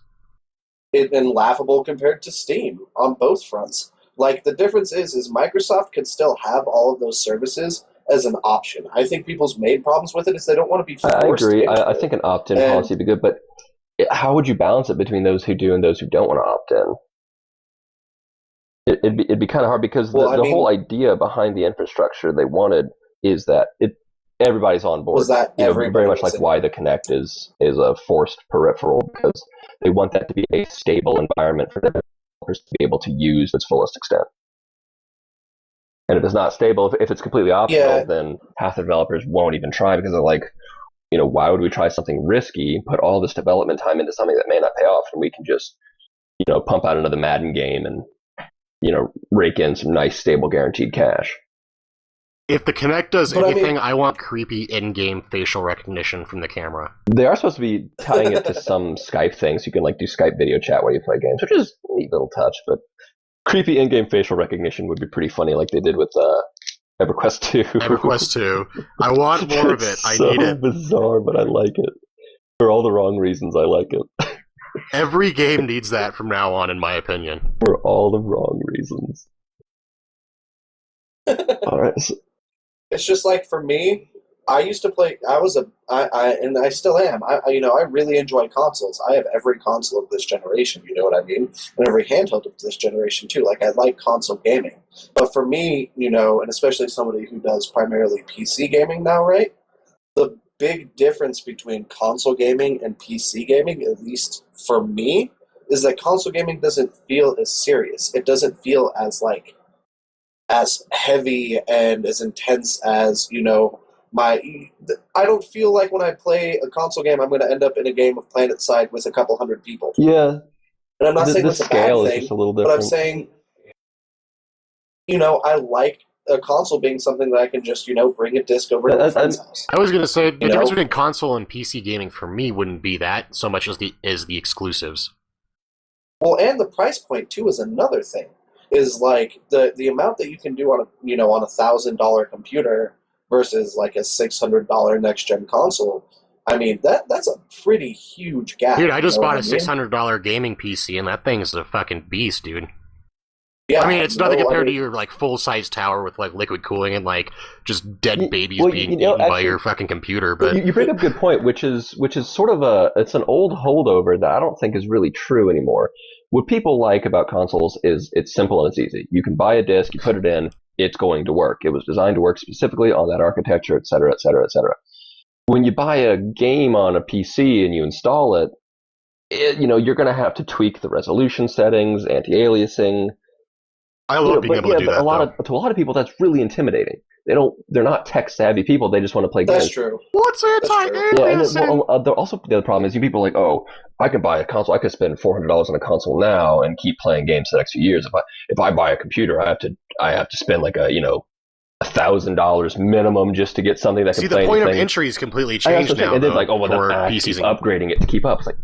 And laughable compared to Steam on both fronts. Like, the difference is Microsoft can still have all of those services as an option. I think people's main problems with it is they don't want to be forced. I agree. I think an opt-in policy would be good, but how would you balance it between those who do and those who don't want to opt in? It'd be kind of hard because the whole idea behind the infrastructure they wanted is that everybody's on board. Was that very much like why the Kinect is a forced peripheral, because they want that to be a stable environment for developers to be able to use to its fullest extent. And if it's not stable, if it's completely optional, then half the developers won't even try because they're like, why would we try something risky, put all this development time into something that may not pay off, and we can just, pump out another Madden game and rake in some nice, stable, guaranteed cash. If the Kinect does anything, I want creepy in-game facial recognition from the camera. They are supposed to be tying it to some Skype thing, so you can do Skype video chat while you play games, which is a neat little touch. But creepy in-game facial recognition would be pretty funny, like they did with EverQuest 2. EverQuest 2. I want more of it. I need it. It's so bizarre, but I like it. For all the wrong reasons, I like it. Every game needs that from now on, in my opinion. For all the wrong reasons. All right. It's just like, for me, I used to play. And I still am. I really enjoy consoles. I have every console of this generation. You know what I mean? And every handheld of this generation too. Like, I like console gaming. But for me, and especially somebody who does primarily PC gaming now, right? The big difference between console gaming and PC gaming, at least for me, is that console gaming doesn't feel as serious. It doesn't feel as as heavy and as intense as, I don't feel like when I play a console game, I'm going to end up in a game of PlanetSide with a couple hundred people. Yeah. And I'm not saying The that's a bad scale is thing, just a little but different. I'm saying, I like a console being something that I can just, bring a disc over to a friend's house. I was going to say, the difference between console and PC gaming for me wouldn't be that so much as the exclusives. Well, and the price point, too, is another thing. Is like the amount that you can do on on $1,000 computer versus like a $600 next gen console. I mean that's a pretty huge gap. Dude, I just bought a $600 gaming PC, and that thing's a fucking beast, dude. Yeah, I mean, it's nothing compared to your like full size tower with like liquid cooling and like just dead babies being eaten by your fucking computer. But you bring up a good point, which is sort of it's an old holdover that I don't think is really true anymore. What people like about consoles is it's simple and it's easy. You can buy a disc, you put it in, it's going to work. It was designed to work specifically on that architecture, et cetera, et cetera, et cetera. When you buy a game on a PC and you install it, you're going to have to tweak the resolution settings, anti-aliasing. I love being able to do that. To a lot of people, that's really intimidating. They're not tech savvy people. They just want to play games. That's true. What's anti-aliasing? Yeah, also the other problem is people are like, oh, I can buy a console. I could spend $400 on a console now and keep playing games for the next few years. If I buy a computer, I have to spend like $1,000 minimum just to get something that can play anything. See, the point of entry is completely changed now. And then like, PCs upgrading it to keep up. It's like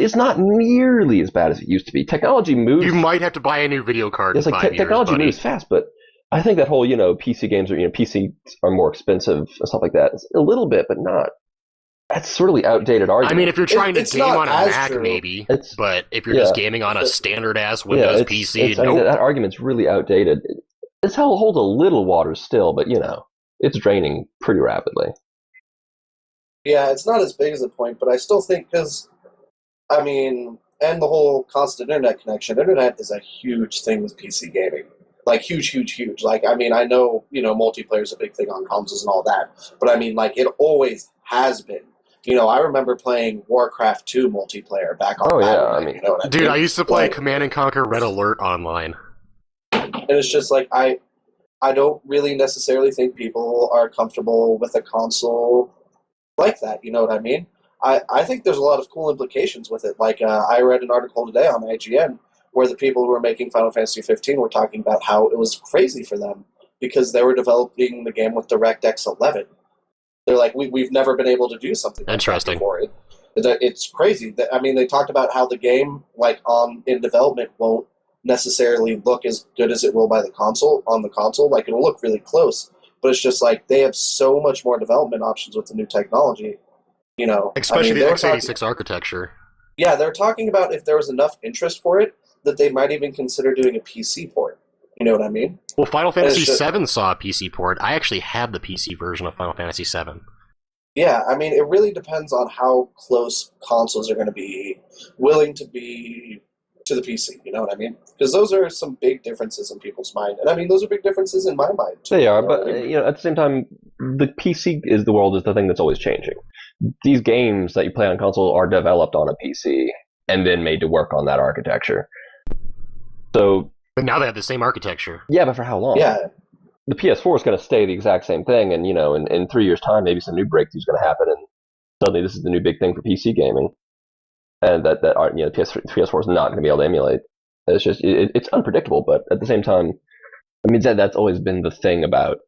it's not nearly as bad as it used to be. Technology moves. You might have to buy a new video card. It's like technology moves fast, but I think that whole PC games PCs are more expensive and stuff like that. It's a little bit, but not. That's sort of the outdated argument. I mean, if you're trying to game on a Mac, maybe, but if you're just gaming on a standard ass Windows PC, I mean, that argument's really outdated. It holds a little water still, but it's draining pretty rapidly. Yeah, it's not as big as a point, but I still think because. I mean, and the whole constant internet connection. Internet is a huge thing with PC gaming. Like, huge, huge, huge. Like, I mean, I know, multiplayer is a big thing on consoles and all that. But, I mean, like, it always has been. I remember playing Warcraft 2 multiplayer back on Dude, I used to play Command & Conquer Red Alert online. And it's just like, I don't really necessarily think people are comfortable with a console like that. You know what I mean? I think there's a lot of cool implications with it. Like, I read an article today on IGN where the people who were making Final Fantasy 15 were talking about how it was crazy for them because they were developing the game with DirectX 11. They're like, we've never been able to do something like that before. It's crazy. I mean, they talked about how the game, like, in development won't necessarily look as good as it will on the console. Like, it'll look really close, but it's just like they have so much more development options with the new technology. Especially the x86 architecture. Yeah, they're talking about if there was enough interest for it, that they might even consider doing a PC port. You know what I mean? Well, Final Fantasy VII saw a PC port. I actually have the PC version of Final Fantasy VII. Yeah, I mean, it really depends on how close consoles are going to be willing to be to the PC. You know what I mean? Because those are some big differences in people's mind. And I mean, those are big differences in my mind, too. They are, but at the same time, the PC is the thing that's always changing. These games that you play on console are developed on a PC and then made to work on that architecture. So, but now they have the same architecture. Yeah, but for how long? Yeah. The PS4 is going to stay the exact same thing, and in 3 years' time, maybe some new breakthrough's going to happen, and suddenly this is the new big thing for PC gaming, and the PS4 is not going to be able to emulate. It's just it's unpredictable, but at the same time, I mean that's always been the thing about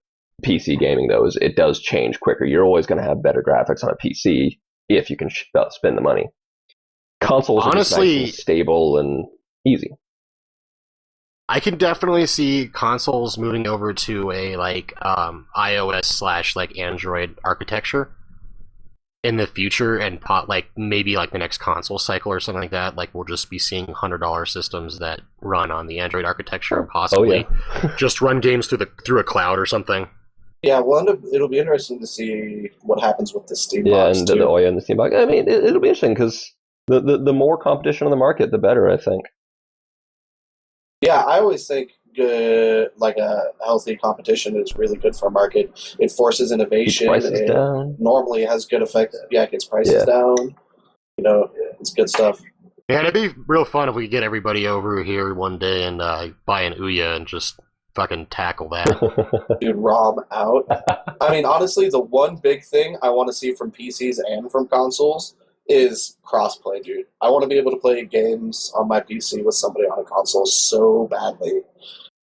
PC gaming, though, is it does change quicker. You're always going to have better graphics on a PC if you can spend the money. Consoles are just nice and stable and easy. I can definitely see consoles moving over to a iOS / Android architecture in the future, and maybe the next console cycle or something like that. Like, we'll just be seeing $100 systems that run on the Android architecture and possibly just run games through a cloud or something. Yeah, well, it'll be interesting to see what happens with the Steam box. Yeah, and the Steam box. I mean, it'll be interesting because the more competition on the market, the better, I think. Yeah, I always think a healthy competition is really good for a market. It forces innovation. Keeps prices down. Normally has good effect. Yeah, it gets prices down. It's good stuff. Yeah, it'd be real fun if we could get everybody over here one day and buy an Ouya and just fucking tackle that. Dude, ROM out. I mean, honestly, the one big thing I want to see from PCs and from consoles is crossplay, dude. I want to be able to play games on my PC with somebody on a console so badly.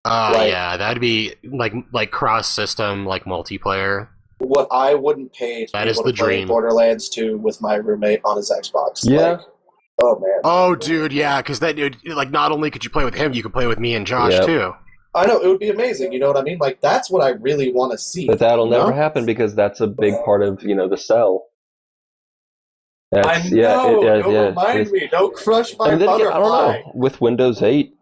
Yeah, that'd be like cross-system, like multiplayer. What I wouldn't pay to That be is able the to play dream. Borderlands 2 with my roommate on his Xbox. Yeah. Like, oh, man. Oh, dude, yeah, because that dude, like, not only could you play with him, you could play with me and Josh, Yep. too. I know, it would be amazing, you know what I mean? Like, that's what I really want to see. But that'll you know? never happen because that's a big part of, the sell. I know, don't remind me. Don't crush my And then again, butterfly. I don't know. With Windows 8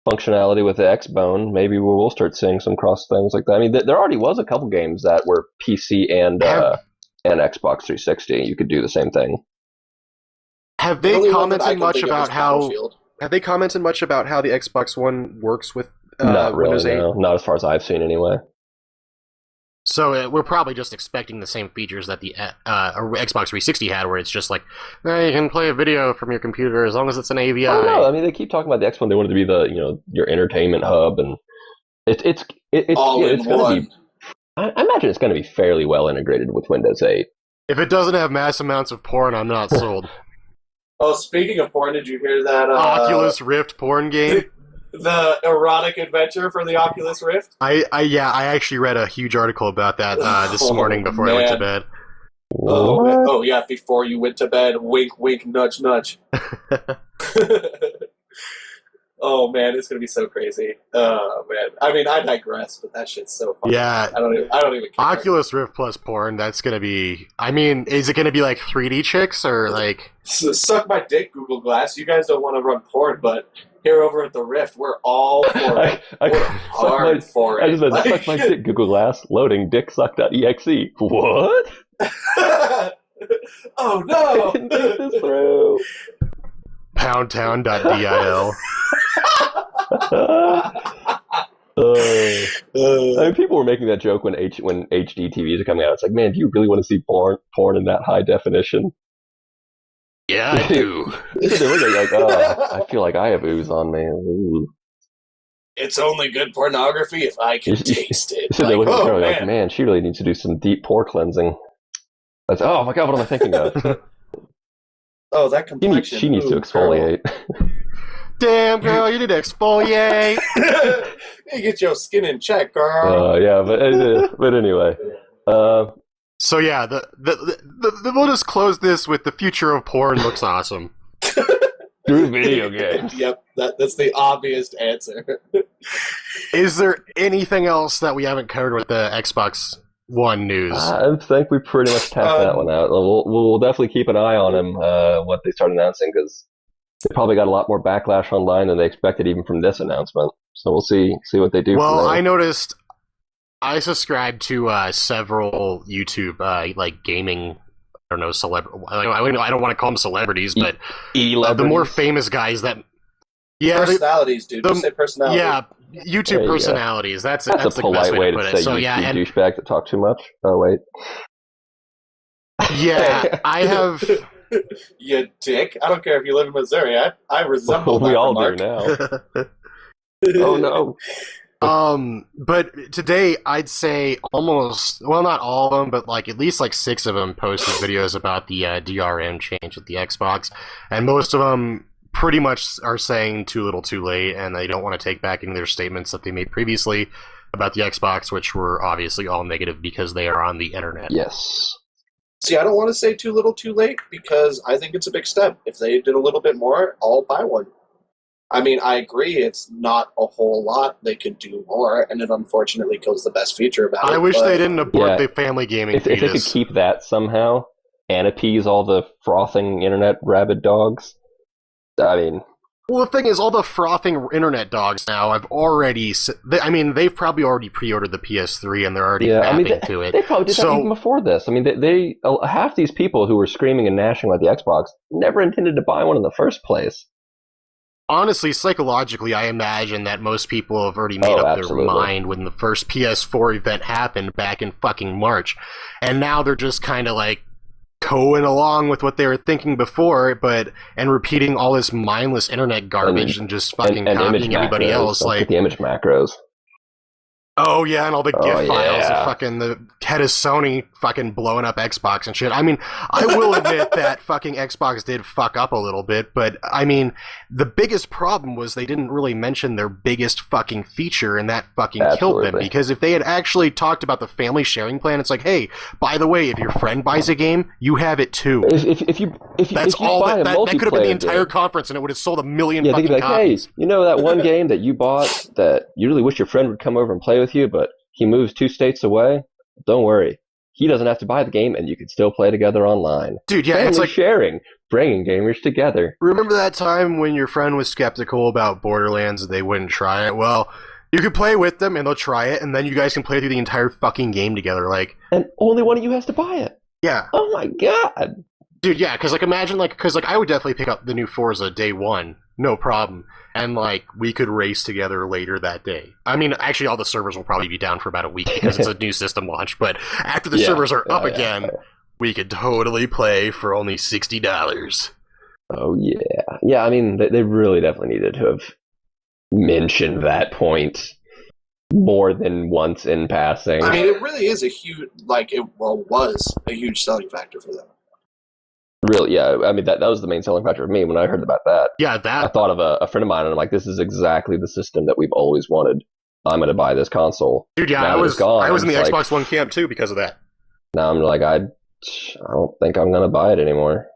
functionality with the Xbone, maybe we will start seeing some cross things like that. I mean, there already was a couple games that were PC and Xbox 360. You could do the same thing. Have The they only one that I commented can much think of is about how? Battlefield. Have they commented much about how the Xbox One works with Not Windows really, 8? no. Not as far as I've seen, anyway. So we're probably just expecting the same features that the Xbox 360 had, where it's just like, you can play a video from your computer as long as it's an AVI. Oh no! I mean, they keep talking about the Xbone. They want it to be the your entertainment hub, and it's All in going to one. be. I imagine it's going to be fairly well integrated with Windows 8. If it doesn't have mass amounts of porn, I'm not sold. Oh, speaking of porn, did you hear that? Oculus Rift porn game. The erotic adventure for the Oculus Rift? I actually read a huge article about that this morning before I went to bed. Oh, yeah, before you went to bed. Wink, wink, nudge, nudge. Oh, man, it's going to be so crazy. Oh, man. I mean, I digress, but that shit's so fun. Yeah. I don't even care. Oculus Rift plus porn, that's going to be... I mean, is it going to be like 3D chicks or like... Suck my dick, Google Glass. You guys don't want to run porn, but here over at the Rift, we're all for it. We're hard for it. I just said, suck my dick, Google Glass, loading dicksuck.exe. What? Oh, no! Think this through. Poundtown.dil. I mean, people were making that joke when HD TVs are coming out. It's like, man, do you really want to see porn in that high definition? Yeah, I do. They look at you like, I feel like I have ooze on me. Ooh. It's only good pornography if I can taste it. So they look at the girl man. like, man, she really needs to do some deep pore cleansing. That's, oh my god, what am I thinking of? Oh, that complexion. She needs to exfoliate. Damn, girl, you need to exfoliate. You get your skin in check, girl. Yeah, but anyway. So yeah, we'll just close this with the future of porn looks awesome. Through video games. Yep, that's the obvious answer. Is there anything else that we haven't covered with the Xbox One news? I think we pretty much tapped that one out. We'll definitely keep an eye on them, what they start announcing, because they probably got a lot more backlash online than they expected even from this announcement. So we'll see what they do. Well, I noticed I subscribe to several YouTube like gaming. I don't know, I don't want to call them celebrities, but the more famous guys that. Yeah, personalities, dude. Just say personalities. Yeah, YouTube personalities. That's a polite way to say you douchebag that talk too much. Oh wait. Yeah, I have. You dick! I don't care if you live in Missouri. I resemble. We all remark. do now. Oh no. But today I'd say almost, well, not all of them, but like at least like 6 of them posted videos about the DRM change with the Xbox, and most of them pretty much are saying too little too late, and they don't want to take back any of their statements that they made previously about the Xbox, which were obviously all negative because they are on the internet. Yes. See, I don't want to say too little too late because I think it's a big step. If they did a little bit more, I'll buy one. I mean, I agree it's not a whole lot. They could do more, and it unfortunately kills the best feature about it. I wish they didn't abort the family gaming if they could keep that somehow and appease all the frothing internet rabid dogs, I mean... Well, the thing is, all the frothing internet dogs now have already... I mean, they've probably already pre-ordered the PS3, and they're already mapping to it. They probably did that even before this. I mean, they half these people who were screaming and gnashing about the Xbox never intended to buy one in the first place. Honestly, psychologically, I imagine that most people have already made up their mind when the first PS4 event happened back in fucking March. And now they're just kind of like going along with what they were thinking before, and repeating all this mindless internet garbage and just fucking copying everybody else. Like the image macros. Oh yeah, and all the GIF files of yeah. fucking the head of Sony fucking blowing up Xbox and shit. I mean, I will admit that fucking Xbox did fuck up a little bit, but I mean, the biggest problem was they didn't really mention their biggest fucking feature, and that fucking killed them. Absolutely. Because if they had actually talked about the family sharing plan, it's like, hey, by the way, if your friend buys a game, you have it too. If you That's if you all buy a that could have been the multiplayer entire game, conference, and it would have sold a million yeah, they fucking could be like, hey, copies. you know that one game that you bought that you really wish your friend would come over and play with you, but he moves 2 states away? Don't worry. He doesn't have to buy the game, and you can still play together online. Dude, yeah, Family it's like, sharing, bringing gamers together. remember that time when your friend was skeptical about Borderlands and they wouldn't try it? Well, you could play with them and they'll try it, and then you guys can play through the entire fucking game together. Like, And only one of you has to buy it. yeah. Oh my god. Dude, yeah, because, like, imagine, like, because, like, I would definitely pick up the new Forza day one, no problem. And, like, we could race together later that day. I mean, actually, all the servers will probably be down for about a week because it's a new system launch, but after the Yeah, servers are up yeah, again, yeah. we could totally play for only $60. Oh yeah. Yeah, I mean, they really definitely needed to have mentioned that point more than once in passing. I mean, it really is a huge, was a huge selling factor for them. Really, yeah. I mean, that was the main selling factor of me when I heard about that. Yeah, I that. thought of a friend of mine, and I'm like, this is exactly the system that we've always wanted. I'm going to buy this console. Dude, yeah, Now I that was it's gone, I was in the I'm just like, Xbox One camp too because of that. now I'm like, I don't think I'm going to buy it anymore.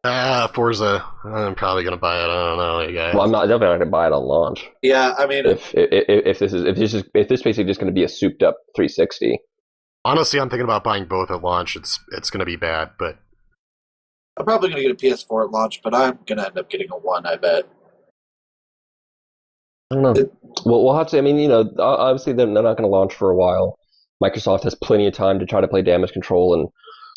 Forza. I'm probably gonna buy it. I don't know, you guys. Well, I'm not definitely not going to buy it on launch. Yeah, I mean, If this is basically just going to be a souped up 360. Honestly, I'm thinking about buying both at launch. It's gonna be bad, but I'm probably going to get a PS4 at launch, but I'm going to end up getting a One, I bet. I don't know. Well, we'll have to. I mean, you know, obviously they're not going to launch for a while. Microsoft has plenty of time to try to play damage control, and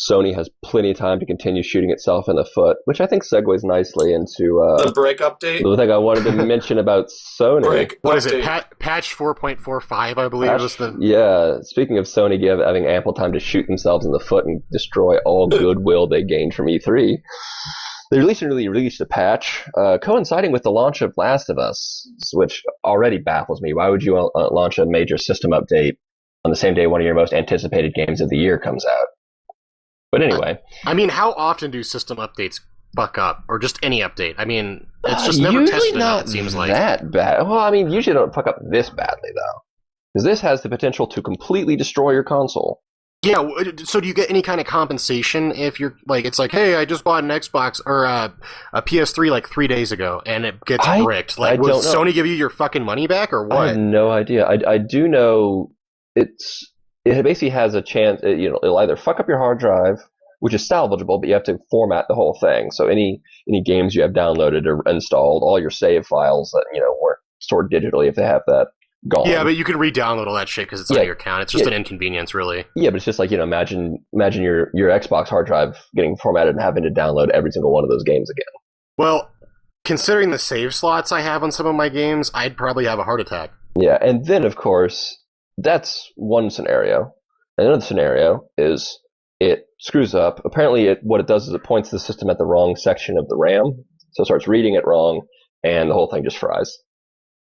Sony has plenty of time to continue shooting itself in the foot, which I think segues nicely into The Break update? the thing I wanted to mention about Sony. Break what is it? update. Patch 4.45, I believe, was the. Yeah, speaking of Sony having ample time to shoot themselves in the foot and destroy all goodwill they gained from E3, they recently released a patch coinciding with the launch of Last of Us, which already baffles me. Why would you launch a major system update on the same day one of your most anticipated games of the year comes out? But anyway. I mean, how often do system updates fuck up, or just any update? I mean, it's just never usually tested not enough, it seems like. that bad. Well, I mean, usually don't fuck up this badly, though. Because this has the potential to completely destroy your console. Yeah, so do you get any kind of compensation if you're, like, it's like, hey, I just bought an Xbox, or a PS3, like, 3 days ago, and it gets bricked. Like, I will don't know. Sony give you your fucking money back, or I what? have no idea. I do know it basically has a chance, it'll either fuck up your hard drive, which is salvageable, but you have to format the whole thing. So any games you have downloaded or installed, all your save files that, were stored digitally, if they have that, gone. Yeah, but you can re-download all that shit because it's on your account. It's just an inconvenience, really. Yeah, but it's just like, imagine your Xbox hard drive getting formatted and having to download every single one of those games again. Well, considering the save slots I have on some of my games, I'd probably have a heart attack. Yeah, and then, of course, that's one scenario. Another scenario is it screws up. Apparently, what it does is it points the system at the wrong section of the RAM, so it starts reading it wrong, and the whole thing just fries.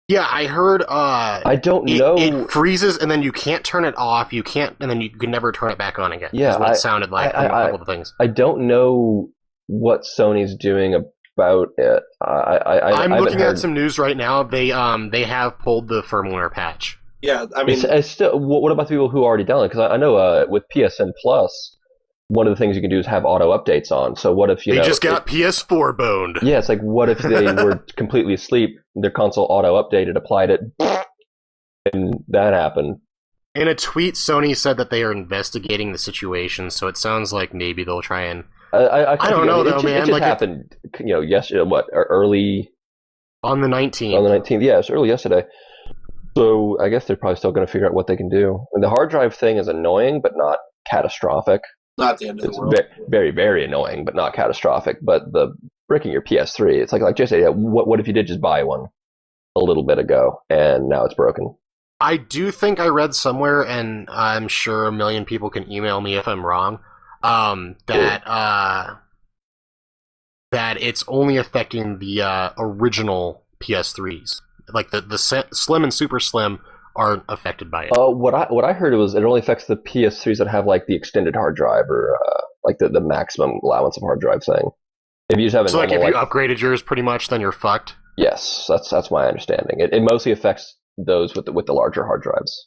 Yeah, I heard. I don't know. It freezes, and then you can't turn it off. You can't, and then you can never turn it back on again. Yeah, that's what it sounded like from a couple of things. I don't know what Sony's doing about it. I'm looking at some news right now. They have pulled the firmware patch. Yeah, I mean, it's still. What about the people who already downloaded? Because I know with PSN Plus, one of the things you can do is have auto updates on. So what if they just got PS4 boned? Yeah, it's like, what if they were completely asleep, their console auto updated, applied it, and that happened? In a tweet, Sony said that they are investigating the situation, so it sounds like maybe they'll try and. I don't know, though, man. It just happened, yesterday. Early on the 19th. On the 19th, yeah, it's early yesterday. So I guess they're probably still going to figure out what they can do. And the hard drive thing is annoying, but not catastrophic. Not the end of the world. Very, very annoying, but not catastrophic. But the breaking your PS3, it's like just what if you did just buy one a little bit ago and now it's broken? I do think I read somewhere, and I'm sure a million people can email me if I'm wrong, that it's only affecting the original PS3s. Like the Slim and Super Slim aren't affected by it. What I heard was it only affects the PS3s that have like the extended hard drive or like the maximum allowance of hard drive thing. If you just have a So normal, like if you upgraded yours pretty much, then you're fucked. yes, that's my understanding. It mostly affects those with the larger hard drives.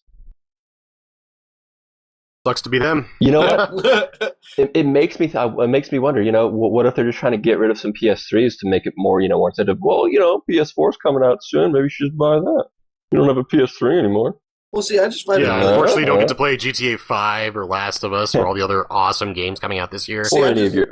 Sucks to be them. You know what? It makes me wonder. You know, what if they're just trying to get rid of some PS3s to make it more, more instead of, well, PS4's coming out soon. Maybe you should just buy that. You don't have a PS3 anymore. Well, see, I just find Yeah, unfortunately, you don't get to play GTA 5 or Last of Us or all the other awesome games coming out this year. Or any of your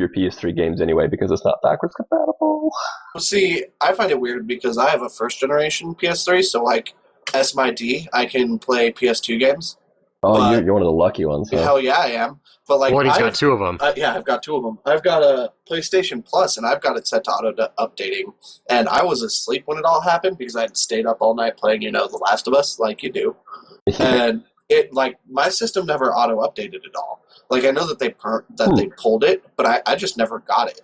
PS3 games anyway, because it's not backwards compatible. Well, see, I find it weird because I have a first generation PS3, so like S my D, I can play PS2 games. Oh, you're one of the lucky ones. Huh? Hell yeah, I am. But like, Well, he's got two of them. Yeah, I've got two of them. I've got a PlayStation Plus, and I've got it set to auto updating. And I was asleep when it all happened because I had stayed up all night playing, The Last of Us, like you do. And it my system never auto updated at all. Like I know that they pulled it, but I just never got it.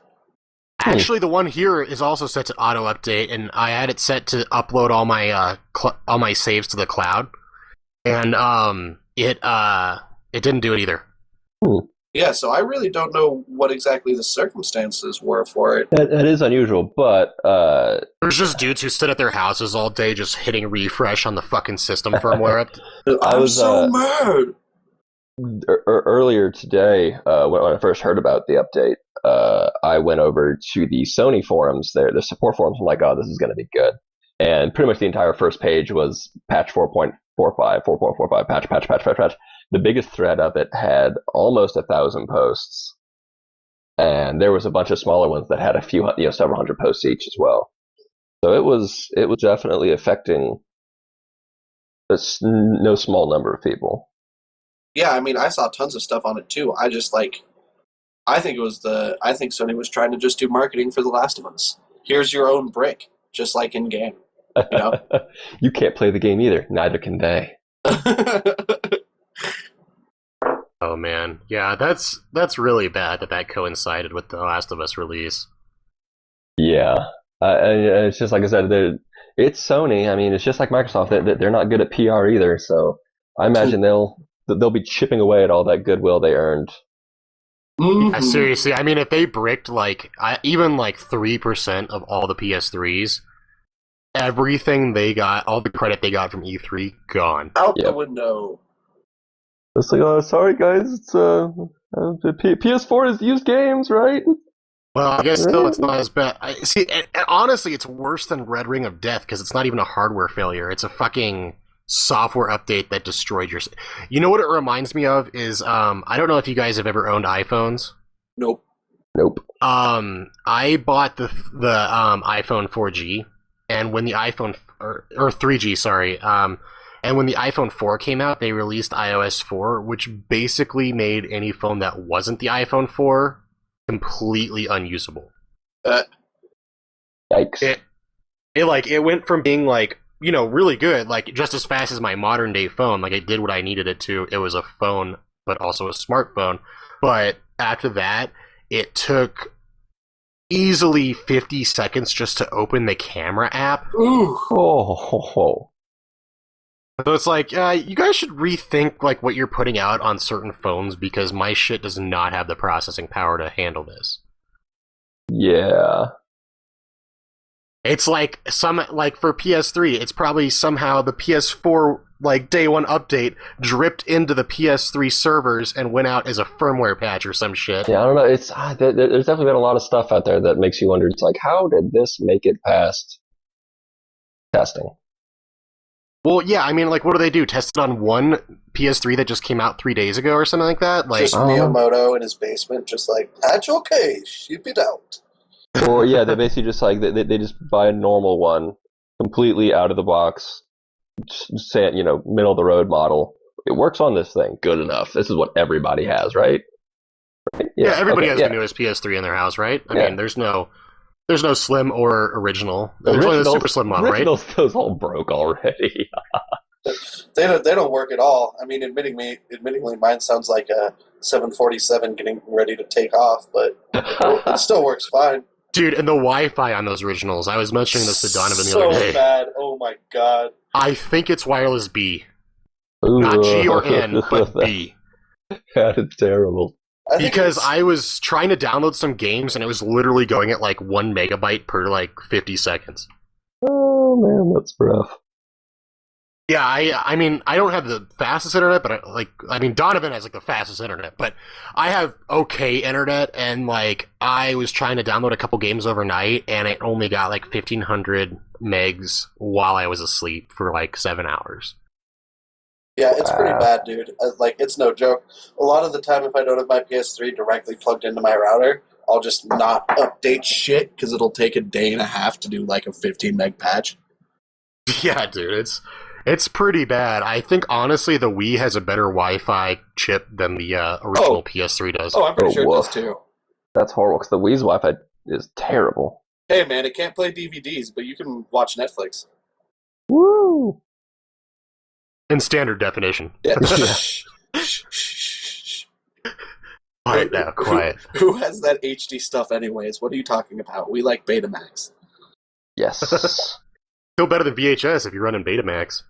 Actually, the one here is also set to auto update, and I had it set to upload all my saves to the cloud, and it didn't do it either. Yeah, so I really don't know what exactly the circumstances were for it. That is unusual, but there's just dudes who sit at their houses all day just hitting refresh on the fucking system firmware. I was so mad. Earlier today, when I first heard about the update, I went over to the Sony forums, the support forums. I'm like, oh, this is going to be good. And pretty much the entire first page was patch 4.45, 4.45, patch. The biggest thread of it had almost 1,000 posts. And there was a bunch of smaller ones that had a few, several hundred posts each as well. So it was definitely affecting no small number of people. Yeah, I mean, I saw tons of stuff on it too. I think Sony was trying to just do marketing for The Last of Us. Here's your own brick, just like in game. You can't play the game either. Neither can they. Oh man, yeah, that's really bad that coincided with the Last of Us release. Yeah, it's just like I said, it's Sony. I mean, it's just like Microsoft. They're not good at PR either. So I imagine they'll be chipping away at all that goodwill they earned. Mm-hmm. Seriously, I mean, if they bricked even 3% of all the PS3s, everything they got, all the credit they got from E3, gone out the window. It's like, oh, sorry guys, it's the PS4 is used games, right? Well, I guess still it's not as bad. See, and honestly, it's worse than Red Ring of Death because it's not even a hardware failure. It's a fucking software update that destroyed your... You know what it reminds me of is, I don't know if you guys have ever owned iPhones. Nope. I bought the iPhone 4G, and when the iPhone... or 3G, sorry, and when the iPhone 4 came out, they released iOS 4, which basically made any phone that wasn't the iPhone 4 completely unusable. Yikes. It went from being really good, just as fast as my modern day phone. It did what I needed it to. It was a phone, but also a smartphone. But after that, it took easily 50 seconds just to open the camera app. Ooh. Oh. So it's you guys should rethink what you're putting out on certain phones because my shit does not have the processing power to handle this. Yeah. It's for PS3, it's probably somehow the PS4 day one update dripped into the PS3 servers and went out as a firmware patch or some shit. Yeah, I don't know. It's there's definitely been a lot of stuff out there that makes you wonder. It's how did this make it past testing? Well, yeah, I mean, what do they do? Test it on one PS3 that just came out 3 days ago or something like that? Just Miyamoto in his basement, just that's okay, ship it out. Or yeah, they basically just they just buy a normal one, completely out of the box, say middle of the road model. It works on this thing, good enough. This is what everybody has, right? Yeah, everybody has the newest PS3 in their house, right? I mean, there's no slim or original. There's only the super slim model, right? Those all broke already. They don't work at all. I mean, admittingly, mine sounds like a 747 getting ready to take off, but it still works fine. Dude, and the Wi-Fi on those originals. I was mentioning this to Donovan the so other day. bad. Oh my god. I think it's wireless B. Ooh, Not G or N, but B. That is terrible. Because I was trying to download some games and it was literally going at like 1 megabyte per like 50 seconds. Oh man, that's rough. Yeah, I mean, I don't have the fastest internet, but Donovan has like the fastest internet, but I have okay internet, and like I was trying to download a couple games overnight, and it only got like 1,500 megs while I was asleep for like 7 hours. Yeah, it's pretty bad, dude. Like, it's no joke. A lot of the time, if I don't have my PS3 directly plugged into my router, I'll just not update shit because it'll take a day and a half to do like a 15 meg patch. Yeah, dude, it's pretty bad. I think honestly, the Wii has a better Wi-Fi chip than the original PS3 does. Oh, I'm pretty sure it does too. That's horrible because the Wii's Wi-Fi is terrible. Hey, man, it can't play DVDs, but you can watch Netflix. Woo! In standard definition. Yeah. Quiet now, quiet. Who has that HD stuff anyways? What are you talking about? We like Betamax. Yes. Still better than VHS if you're running Betamax.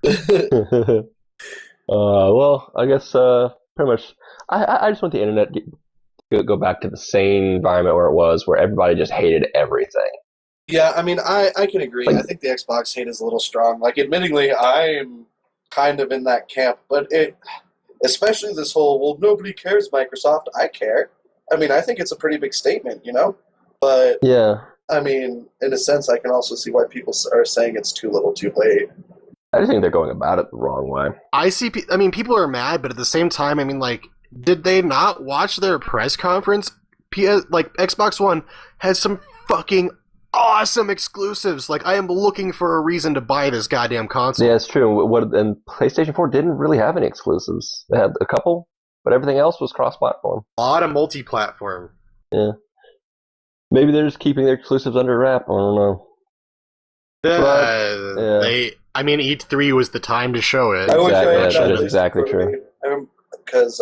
Well, I guess pretty much. I just want the internet to go back to the same environment where it was, where everybody just hated everything. Yeah, I mean, I can agree. I think the Xbox hate is a little strong. Like, admittingly, I'm kind of in that camp, but especially this whole, well, nobody cares, Microsoft. I care. I mean, I think it's a pretty big statement, you know? But, yeah. I mean, in a sense, I can also see why people are saying it's too little too late. I just think they're going about it the wrong way. I mean, people are mad, but at the same time, I mean, like, did they not watch their press conference? Xbox One has some fucking awesome exclusives. Like, I am looking for a reason to buy this goddamn console. Yeah, it's true. And PlayStation 4 didn't really have any exclusives. They had a couple, but everything else was cross-platform. A lot of multi-platform. Yeah. Maybe they're just keeping their exclusives under wrap. I don't know. I mean, E3 was the time to show it. That is exactly true. Because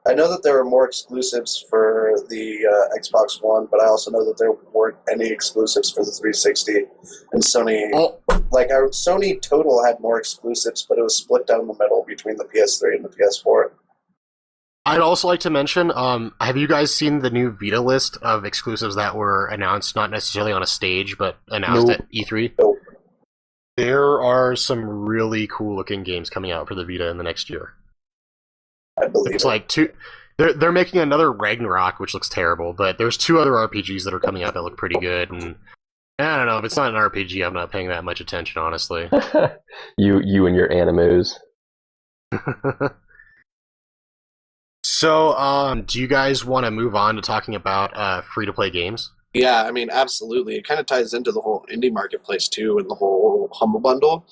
I know that there were more exclusives for the Xbox One, but I also know that there weren't any exclusives for the 360. And Sony, Sony total had more exclusives, but it was split down the middle between the PS3 and the PS4. I'd also like to mention, have you guys seen the new Vita list of exclusives that were announced, not necessarily on a stage, but announced at E3? Nope. There are some really cool-looking games coming out for the Vita in the next year. I believe it's like two. They're making another Ragnarok, which looks terrible, but there's 2 other RPGs that are coming out that look pretty good, and I don't know, if it's not an RPG, I'm not paying that much attention, honestly. You and your animos. So, do you guys want to move on to talking about free-to-play games? Yeah, I mean, absolutely. It kind of ties into the whole indie marketplace, too, and the whole Humble Bundle.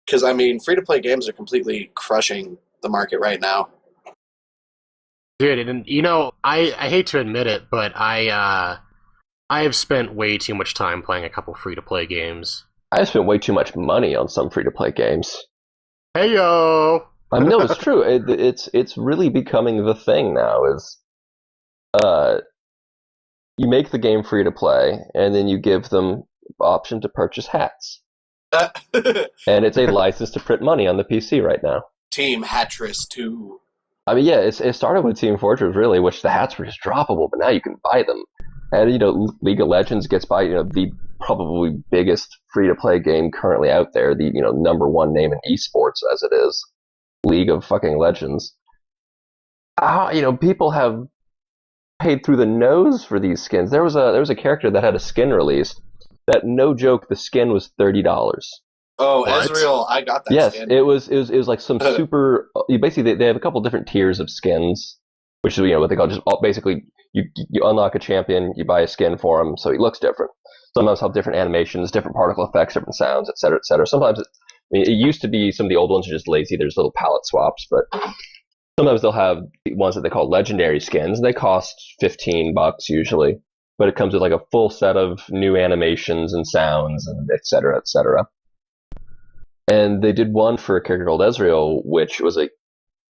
Because, I mean, free-to-play games are completely crushing the market right now. Dude, and you know, I hate to admit it, but I have spent way too much time playing a couple free-to-play games. I spent way too much money on some free-to-play games. Hey-yo! I mean, no, it's true. It's really becoming the thing now. Is you make the game free to play, and then you give them option to purchase hats, and it's a license to print money on the PC right now. Team Hattress 2. I mean, yeah, it started with Team Fortress, really, which the hats were just droppable, but now you can buy them. And, you know, League of Legends gets by, you know, the probably biggest free-to-play game currently out there, the, you know, number one name in esports as it is, League of fucking Legends. You know, people have paid through the nose for these skins. There was a character that had a skin released that, no joke, the skin was $30. Oh, what? Ezreal, I got that skin. Yes, it was like some super... Basically, they have a couple different tiers of skins, which is, you know, what they call just basically... You unlock a champion, you buy a skin for him, so he looks different. Sometimes have different animations, different particle effects, different sounds, etc., etc. Sometimes, it used to be some of the old ones are just lazy. There's little palette swaps, but sometimes they'll have the ones that they call legendary skins. They cost $15 usually, but it comes with like a full set of new animations and sounds, and etc., etc. And they did one for a character called Ezreal, which was a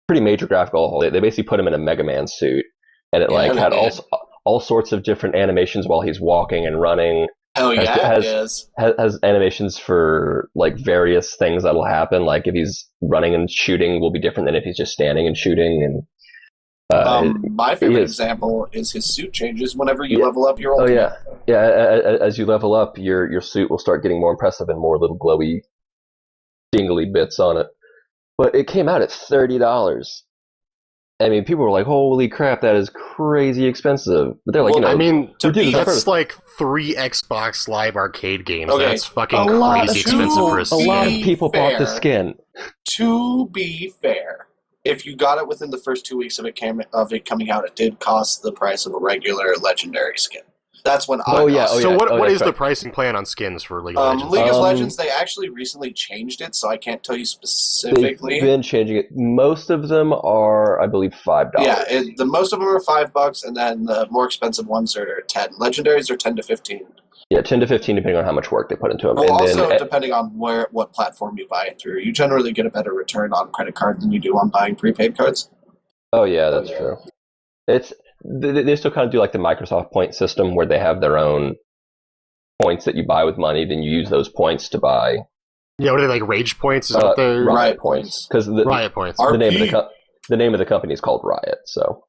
pretty major graphical. They basically put him in a Mega Man suit. And it had all sorts of different animations while he's walking and running. Hell yeah, has, it is. has animations for like various things that'll happen. Like if he's running and shooting, will be different than if he's just standing and shooting. And my favorite example is his suit changes whenever you level up your ultimate. Yeah. As you level up, your suit will start getting more impressive and more little glowy, dingly bits on it. But it came out at $30. I mean, people were like, "Holy crap, that is crazy expensive!" But they're like, Well, you know, I mean, that's like 3 Xbox Live Arcade games. Okay. That's fucking crazy expensive for a a lot of skin. people bought the skin. To be fair, if you got it within the first 2 weeks of it coming out, it did cost the price of a regular legendary skin. That's when I got it. So what is the pricing plan on skins for League of Legends? League of Legends, they actually recently changed it, so I can't tell you specifically. They've been changing it. Most of them are, I believe, $5. Yeah, the most of them are $5, and then the more expensive ones are 10. Legendaries are 10 to 15. Yeah, 10 to 15, depending on how much work they put into them. Well, and also then, depending on what platform you buy it through. You generally get a better return on credit card than you do on buying prepaid cards. Oh yeah, that's true. They still kind of do like the Microsoft point system where they have their own points that you buy with money, then you use those points to buy. Yeah, what are they, like Rage Points? Is that the Riot Points? Because Riot Points. The name of the company is called Riot. So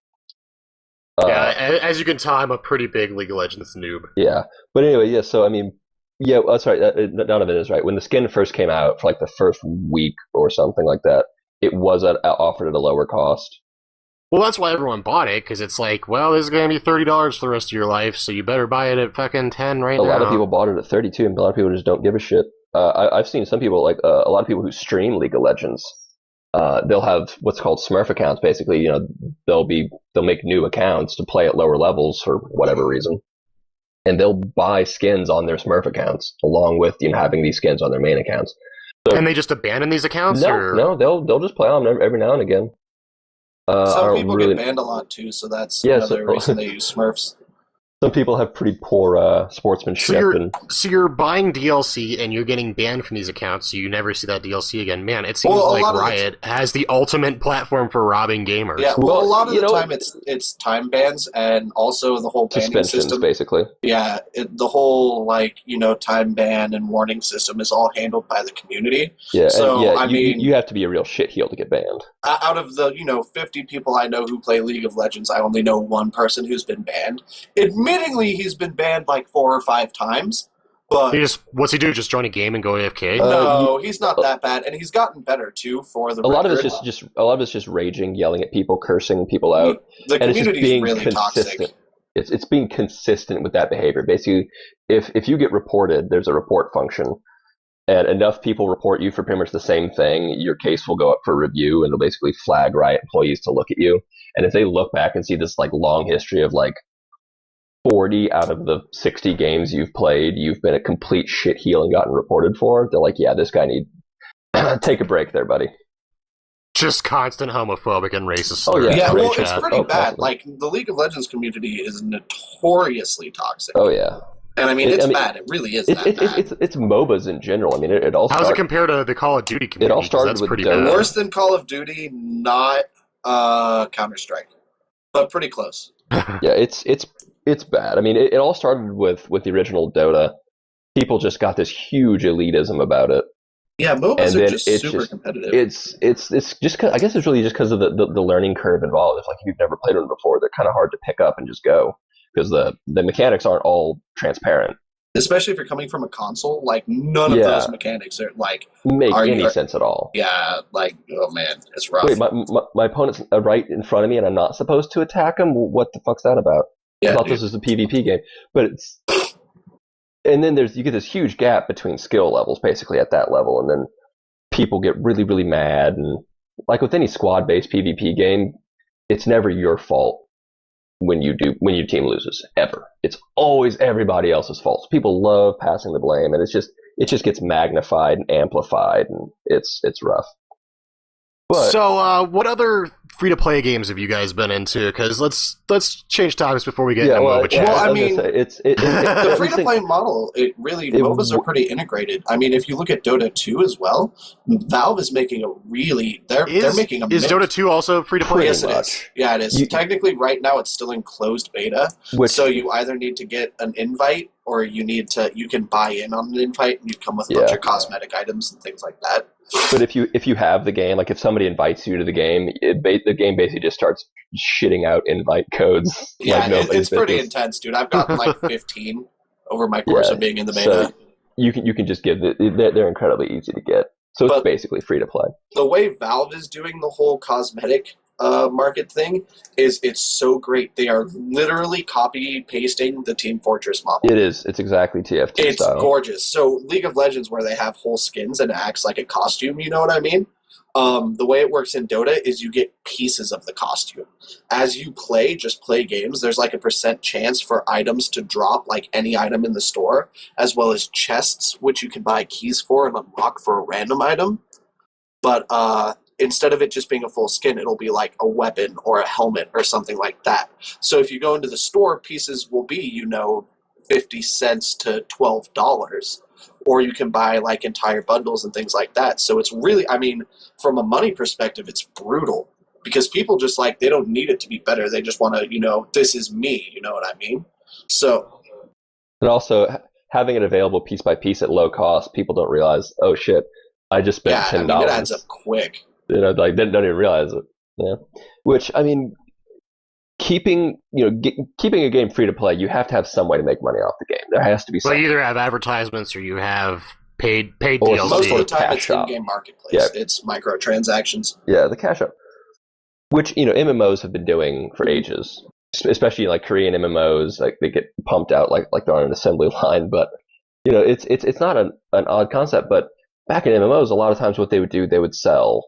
yeah, as you can tell, I'm a pretty big League of Legends noob. Yeah, but anyway, yeah. So I mean, yeah, that's right. Donovan is right. When the skin first came out, for like the first week or something like that, it was offered at a lower cost. Well, that's why everyone bought it, because it's like, well, this is going to be $30 for the rest of your life, so you better buy it at fucking 10 right now. A lot of people bought it at 32, and a lot of people just don't give a shit. I've seen some people, like a lot of people who stream League of Legends, they'll have what's called Smurf accounts. Basically, you know, they'll make new accounts to play at lower levels for whatever reason, and they'll buy skins on their Smurf accounts along with having these skins on their main accounts. So, and they just abandon these accounts? No, they'll just play on them every now and again. Some people get banned a lot too, so that's another reason they use Smurfs. Some people have pretty poor sportsmanship. So you're buying DLC and you're getting banned from these accounts, so you never see that DLC again. Man, it seems like Riot has the ultimate platform for robbing gamers. Yeah, well, a lot of the time it's time bans and also the whole banning system. Basically. Yeah, the whole time ban and warning system is all handled by the community. Yeah, so you have to be a real shitheel to get banned. Out of the 50 people I know who play League of Legends, I only know one person who's been banned. Admittingly, he's been banned like 4 or 5 times. But what's he do? Just join a game and go AFK? No, he's not that bad, and he's gotten better too. For the a lot of it's just raging, yelling at people, cursing people out. The community is really consistent. Toxic. It's being consistent with that behavior. Basically, if you get reported, there's a report function, and enough people report you for pretty much the same thing, your case will go up for review, and it'll basically flag Riot employees to look at you. And if they look back and see this like long history of like 40 out of the 60 games you've played, you've been a complete shitheel and gotten reported for, they're like, yeah, this guy need take a break there, buddy. Just constant homophobic and racist. Oh yeah, well, it's pretty bad. Like the League of Legends community is notoriously toxic. Oh yeah. And I mean, it's bad. It really is bad. It's MOBAs in general. I mean, it all. How does it compare to the Call of Duty community? It all started with pretty bad. Worse than Call of Duty, not Counter-Strike, but pretty close. Yeah, it's bad. I mean, it all started with the original Dota. People just got this huge elitism about it. Yeah, MOBAs are just super competitive. It's just I guess it's really just because of the learning curve involved. If like you've never played one before, they're kind of hard to pick up and just go. Because the mechanics aren't all transparent. Especially if you're coming from a console, like none of those mechanics are like make any sense at all. Yeah, like oh man, it's rough. Wait, my opponent's right in front of me, and I'm not supposed to attack him. What the fuck's that about? Yeah, I thought this was a PvP game, but it's. And then you get this huge gap between skill levels, basically at that level, and then people get really, really mad, and like with any squad-based PvP game, it's never your fault. When your team loses, ever. It's always everybody else's fault. So people love passing the blame, and it just gets magnified and amplified, and it's rough. But What other free-to-play games have you guys been into? Because let's change topics before we get into MOBA chat. Well, I was mean, gonna say, the free-to-play model, MOBAs are pretty integrated. I mean, if you look at Dota 2 as well, Valve is making they're making a Is Dota 2 also free-to-play? Yes, it is. Yeah, it is. Technically, right now, it's still in closed beta. So you either need to get an invite, or you can buy in on an invite, and you come with a bunch of cosmetic items and things like that. But if you have the game, like if somebody invites you to the game, the game basically just starts shitting out invite codes. Yeah, like it's pretty intense, dude. I've gotten like 15 over my course of being in the beta. So you can just give they're incredibly easy to get. So it's basically free to play. The way Valve is doing the whole cosmetic market thing it's so great. They are literally copy pasting the Team Fortress model. It is. It's exactly TFT style. It's gorgeous. So League of Legends, where they have whole skins and it acts like a costume, you know what I mean? The way it works in Dota is you get pieces of the costume. As you play games, there's like a % chance for items to drop, like any item in the store, as well as chests, which you can buy keys for and unlock for a random item. But instead of it just being a full skin, it'll be like a weapon or a helmet or something like that. So if you go into the store, pieces will be, 50 cents to $12. Or you can buy like entire bundles and things like that. So it's really, I mean, from a money perspective, it's brutal. Because people just they don't need it to be better. They just want to, this is me, you know what I mean? So. And also, having it available piece by piece at low cost, people don't realize, oh shit, I just spent $10. I mean, it adds up quick. They don't even realize it. Yeah. Which, I mean, keeping a game free to play, you have to have some way to make money off the game. There has to be. Well, you either have advertisements or you have paid or DLC. Most of the time, it's in-game marketplace. Yeah. It's microtransactions. Yeah, the cash up, which MMOs have been doing for ages, especially like Korean MMOs. Like they get pumped out like they're on an assembly line. But it's not an odd concept. But back in MMOs, a lot of times what they would do, they would sell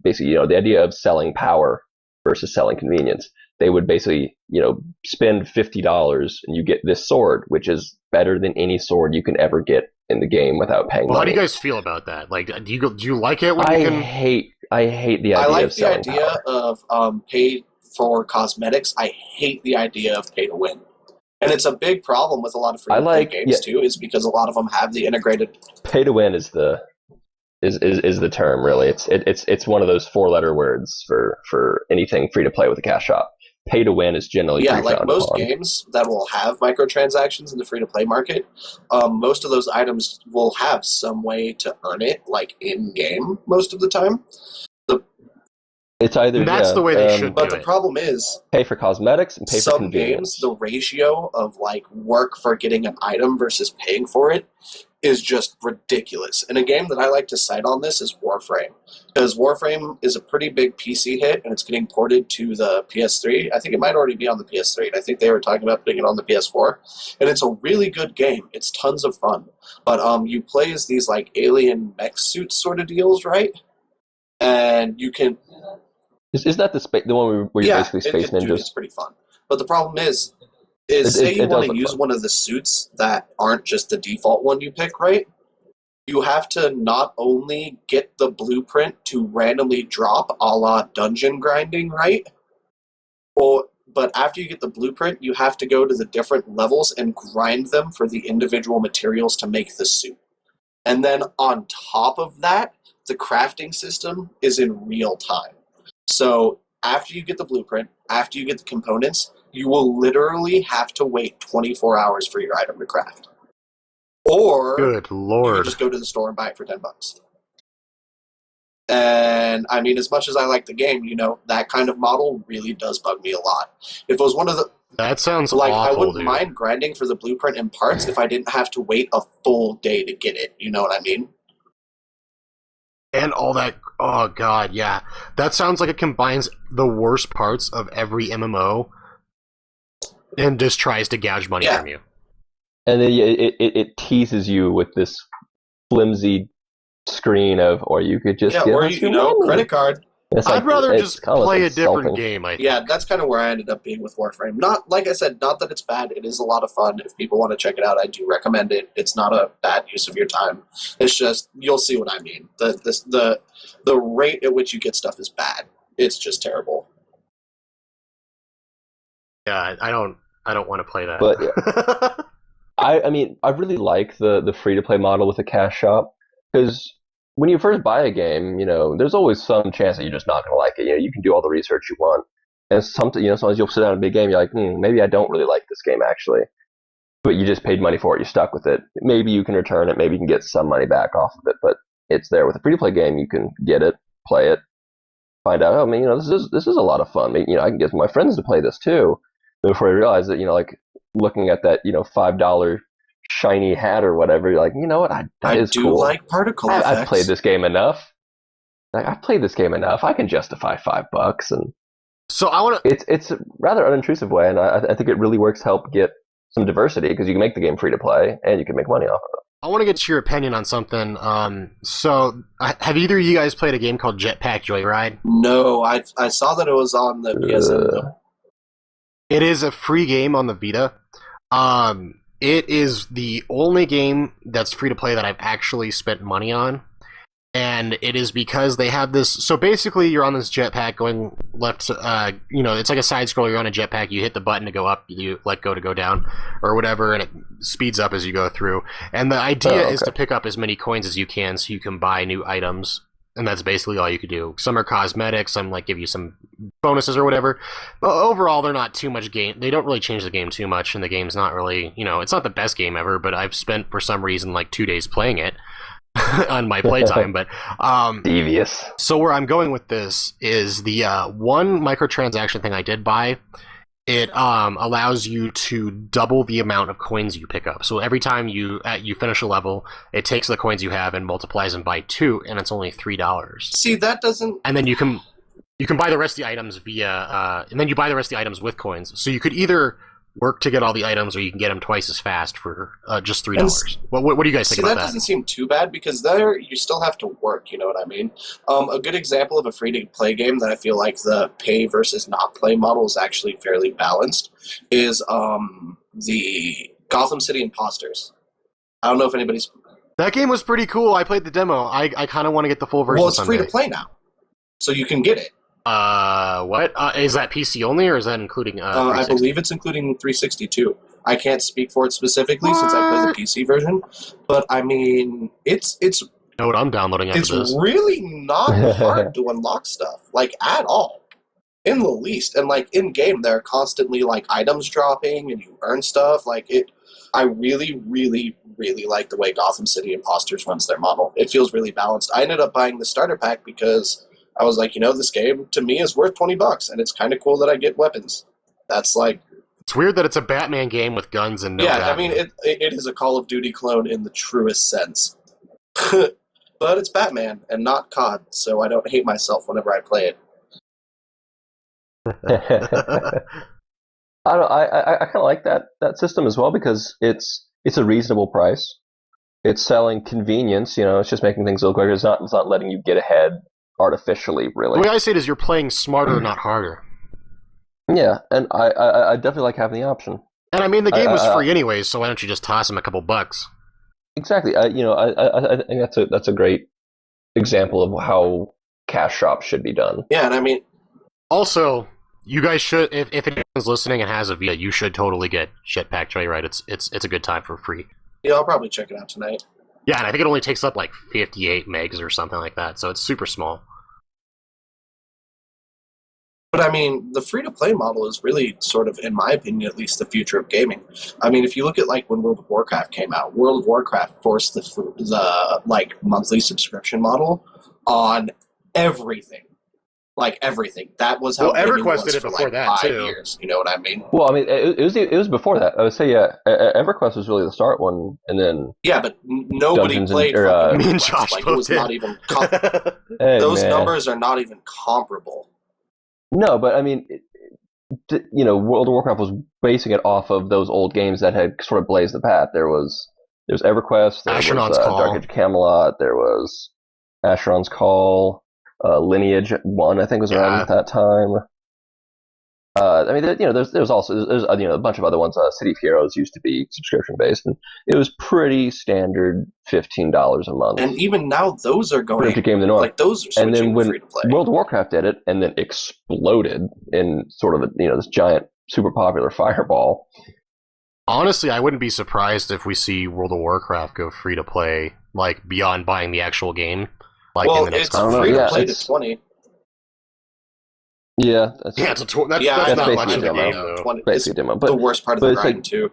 basically the idea of selling power versus selling convenience. They would basically, spend $50 and you get this sword, which is better than any sword you can ever get in the game without paying money. How do you guys feel about that? Like, do you like it when I you can? I hate the idea. I like of selling the idea power. of pay for cosmetics. I hate the idea of pay to win, and it's a big problem with a lot of free to play games too. Is because a lot of them have the integrated pay to win is the term really. It's one of those 4-letter words for anything free to play with a cash shop. Pay to win is generally like most games that will have microtransactions in the free to play market. Most of those items will have some way to earn it, like in game, most of the time. It's either that's the way they should. But the problem is pay for cosmetics and pay for some games. The ratio of work for getting an item versus paying for it is just ridiculous. And a game that I like to cite on this is Warframe. Because Warframe is a pretty big PC hit, and it's getting ported to the PS3. I think it might already be on the PS3, and I think they were talking about putting it on the PS4. And it's a really good game. It's tons of fun. But you play as these alien mech suits sort of deals, right? And you can... Is that the one where you're basically space ninjas? Dude, it's pretty fun. But the problem is say you want to use one of the suits that aren't just the default one you pick, right? You have to not only get the blueprint to randomly drop a la dungeon grinding, right? But after you get the blueprint, you have to go to the different levels and grind them for the individual materials to make the suit. And then on top of that, the crafting system is in real time. So after you get the blueprint, after you get the components, you will literally have to wait 24 hours for your item to craft. Or good lord, you just go to the store and buy it for $10. And I mean, as much as I like the game, that kind of model really does bug me a lot. If it was one of the that sounds awful, I wouldn't dude. mind grinding for the blueprint and parts if I didn't have to wait a full day to get it. You know what I mean? And all that, oh god, yeah. That sounds like it combines the worst parts of every MMO and just tries to gouge money from you. And then it teases you with this flimsy screen of, or you could just give us your money. Credit card. It's I'd like rather it's just kind of play a insulting. different game, I think. Yeah, that's kind of where I ended up being with Warframe. Not, like I said, not that it's bad. It is a lot of fun. If people want to check it out, I do recommend it. It's not a bad use of your time. It's just, you'll see what I mean. The rate at which you get stuff is bad. It's just terrible. Yeah, I don't want to play that. But yeah. I mean, I really like the free-to-play model with the cash shop, because when you first buy a game, there's always some chance that you're just not going to like it. You can do all the research you want, and sometimes you'll sit down a big game, you're like, maybe I don't really like this game actually, but you just paid money for it, you're stuck with it. Maybe you can return it, maybe you can get some money back off of it, but it's there. With a free-to-play game, you can get it, play it, find out, this is a lot of fun. Maybe, I can get my friends to play this too. Before I realize that, like looking at that, $5 shiny hat or whatever, you're like, you know what? That is cool. I do like particle effects. I've played this game enough. I've played this game enough. I can justify $5, and so I want to. It's a rather unintrusive way, and I think it really works to help get some diversity, because you can make the game free to play and you can make money off of it. I want to get your opinion on something. So have either of you guys played a game called Jetpack Joyride? No, I saw that it was on the PSN though. It is a free game on the Vita. It is the only game that's free to play that I've actually spent money on. And it is because they have this. So basically, you're on this jetpack going left. It's like a side scroll. You're on a jetpack. You hit the button to go up. You let go to go down, or whatever, and it speeds up as you go through. And the idea is to pick up as many coins as you can, so you can buy new items. And that's basically all you could do. Some are cosmetics. Some give you some bonuses or whatever. But overall, they're not too much game. They don't really change the game too much, and the game's not really. It's not the best game ever. But I've spent for some reason 2 days playing it. On my playtime, but devious. So where I'm going with this is the one microtransaction thing I did buy. It allows you to double the amount of coins you pick up. So every time you finish a level, it takes the coins you have and multiplies them by 2, and it's only $3. See, that doesn't. And then you can buy the rest of the items and then you buy the rest of the items with coins. So you could either work to get all the items, or you can get them twice as fast for just $3. What do you guys think about that? That doesn't seem too bad, because there you still have to work, you know what I mean? A good example of a free-to-play game that I feel like the pay versus not play model is actually fairly balanced is the Gotham City Imposters. I don't know if anybody's... That game was pretty cool. I played the demo. I kind of want to get the full version. Well, it's free-to-play now, so you can get it. What? Is that PC only, or is that including, I believe it's including 362. I can't speak for it specifically since I play the PC version, but I mean, it's... You know what I'm downloading after this? It's really not hard to unlock stuff, at all. In the least. And, in-game, there are constantly, items dropping, and you earn stuff. I really, really, really like the way Gotham City Imposters runs their model. It feels really balanced. I ended up buying the starter pack because... I was like, this game, to me, is worth $20, and it's kind of cool that I get weapons. That's It's weird that it's a Batman game with guns and no Batman. I mean, it is a Call of Duty clone in the truest sense. But it's Batman, and not COD, so I don't hate myself whenever I play it. I kind of like that system as well, because it's a reasonable price. It's selling convenience, it's just making things look quicker. It's not letting you get ahead artificially, really. The way I say it is you're playing smarter, not harder. Yeah, and I definitely like having the option. And I mean, the game was free anyway, so why don't you just toss him a couple bucks? Exactly. I think that's a great example of how cash shops should be done. Yeah, and I mean... Also, you guys should, if anyone's listening and has a Vita, you should totally get Jetpack Joyride. It's a good time for free. Yeah, I'll probably check it out tonight. Yeah, and I think it only takes up 58 megs or something like that, so it's super small. But I mean, the free-to-play model is really sort of, in my opinion at least, the future of gaming. I mean, if you look at when World of Warcraft came out, World of Warcraft forced the monthly subscription model on everything. Everything. That was how EverQuest was did it for before that 5 too. years. You know what I mean? Well, I mean, it was before that. I would say, yeah, EverQuest was really the start one, and then yeah, but nobody Dungeons played. Me and Josh it was not even. Those numbers are not even comparable. No, but I mean, World of Warcraft was basing it off of those old games that had sort of blazed the path. There was EverQuest, there was Asheron's Call. Dark Age of Camelot, there was Asheron's Call. Lineage 1, I think, was around at that time. I mean, there's also a bunch of other ones. City of Heroes used to be subscription based, and it was pretty standard $15 a month. And even now, those are going like those are switching and then when free to play. World of Warcraft did it, and then exploded in sort of this giant, super popular fireball. Honestly, I wouldn't be surprised if we see World of Warcraft go free to play, like beyond buying the actual game. Like well, in the next it's free to play to 20. Yeah, that's that's not basically much of a game, though. 20. Basically demo, but the worst part of the grind too.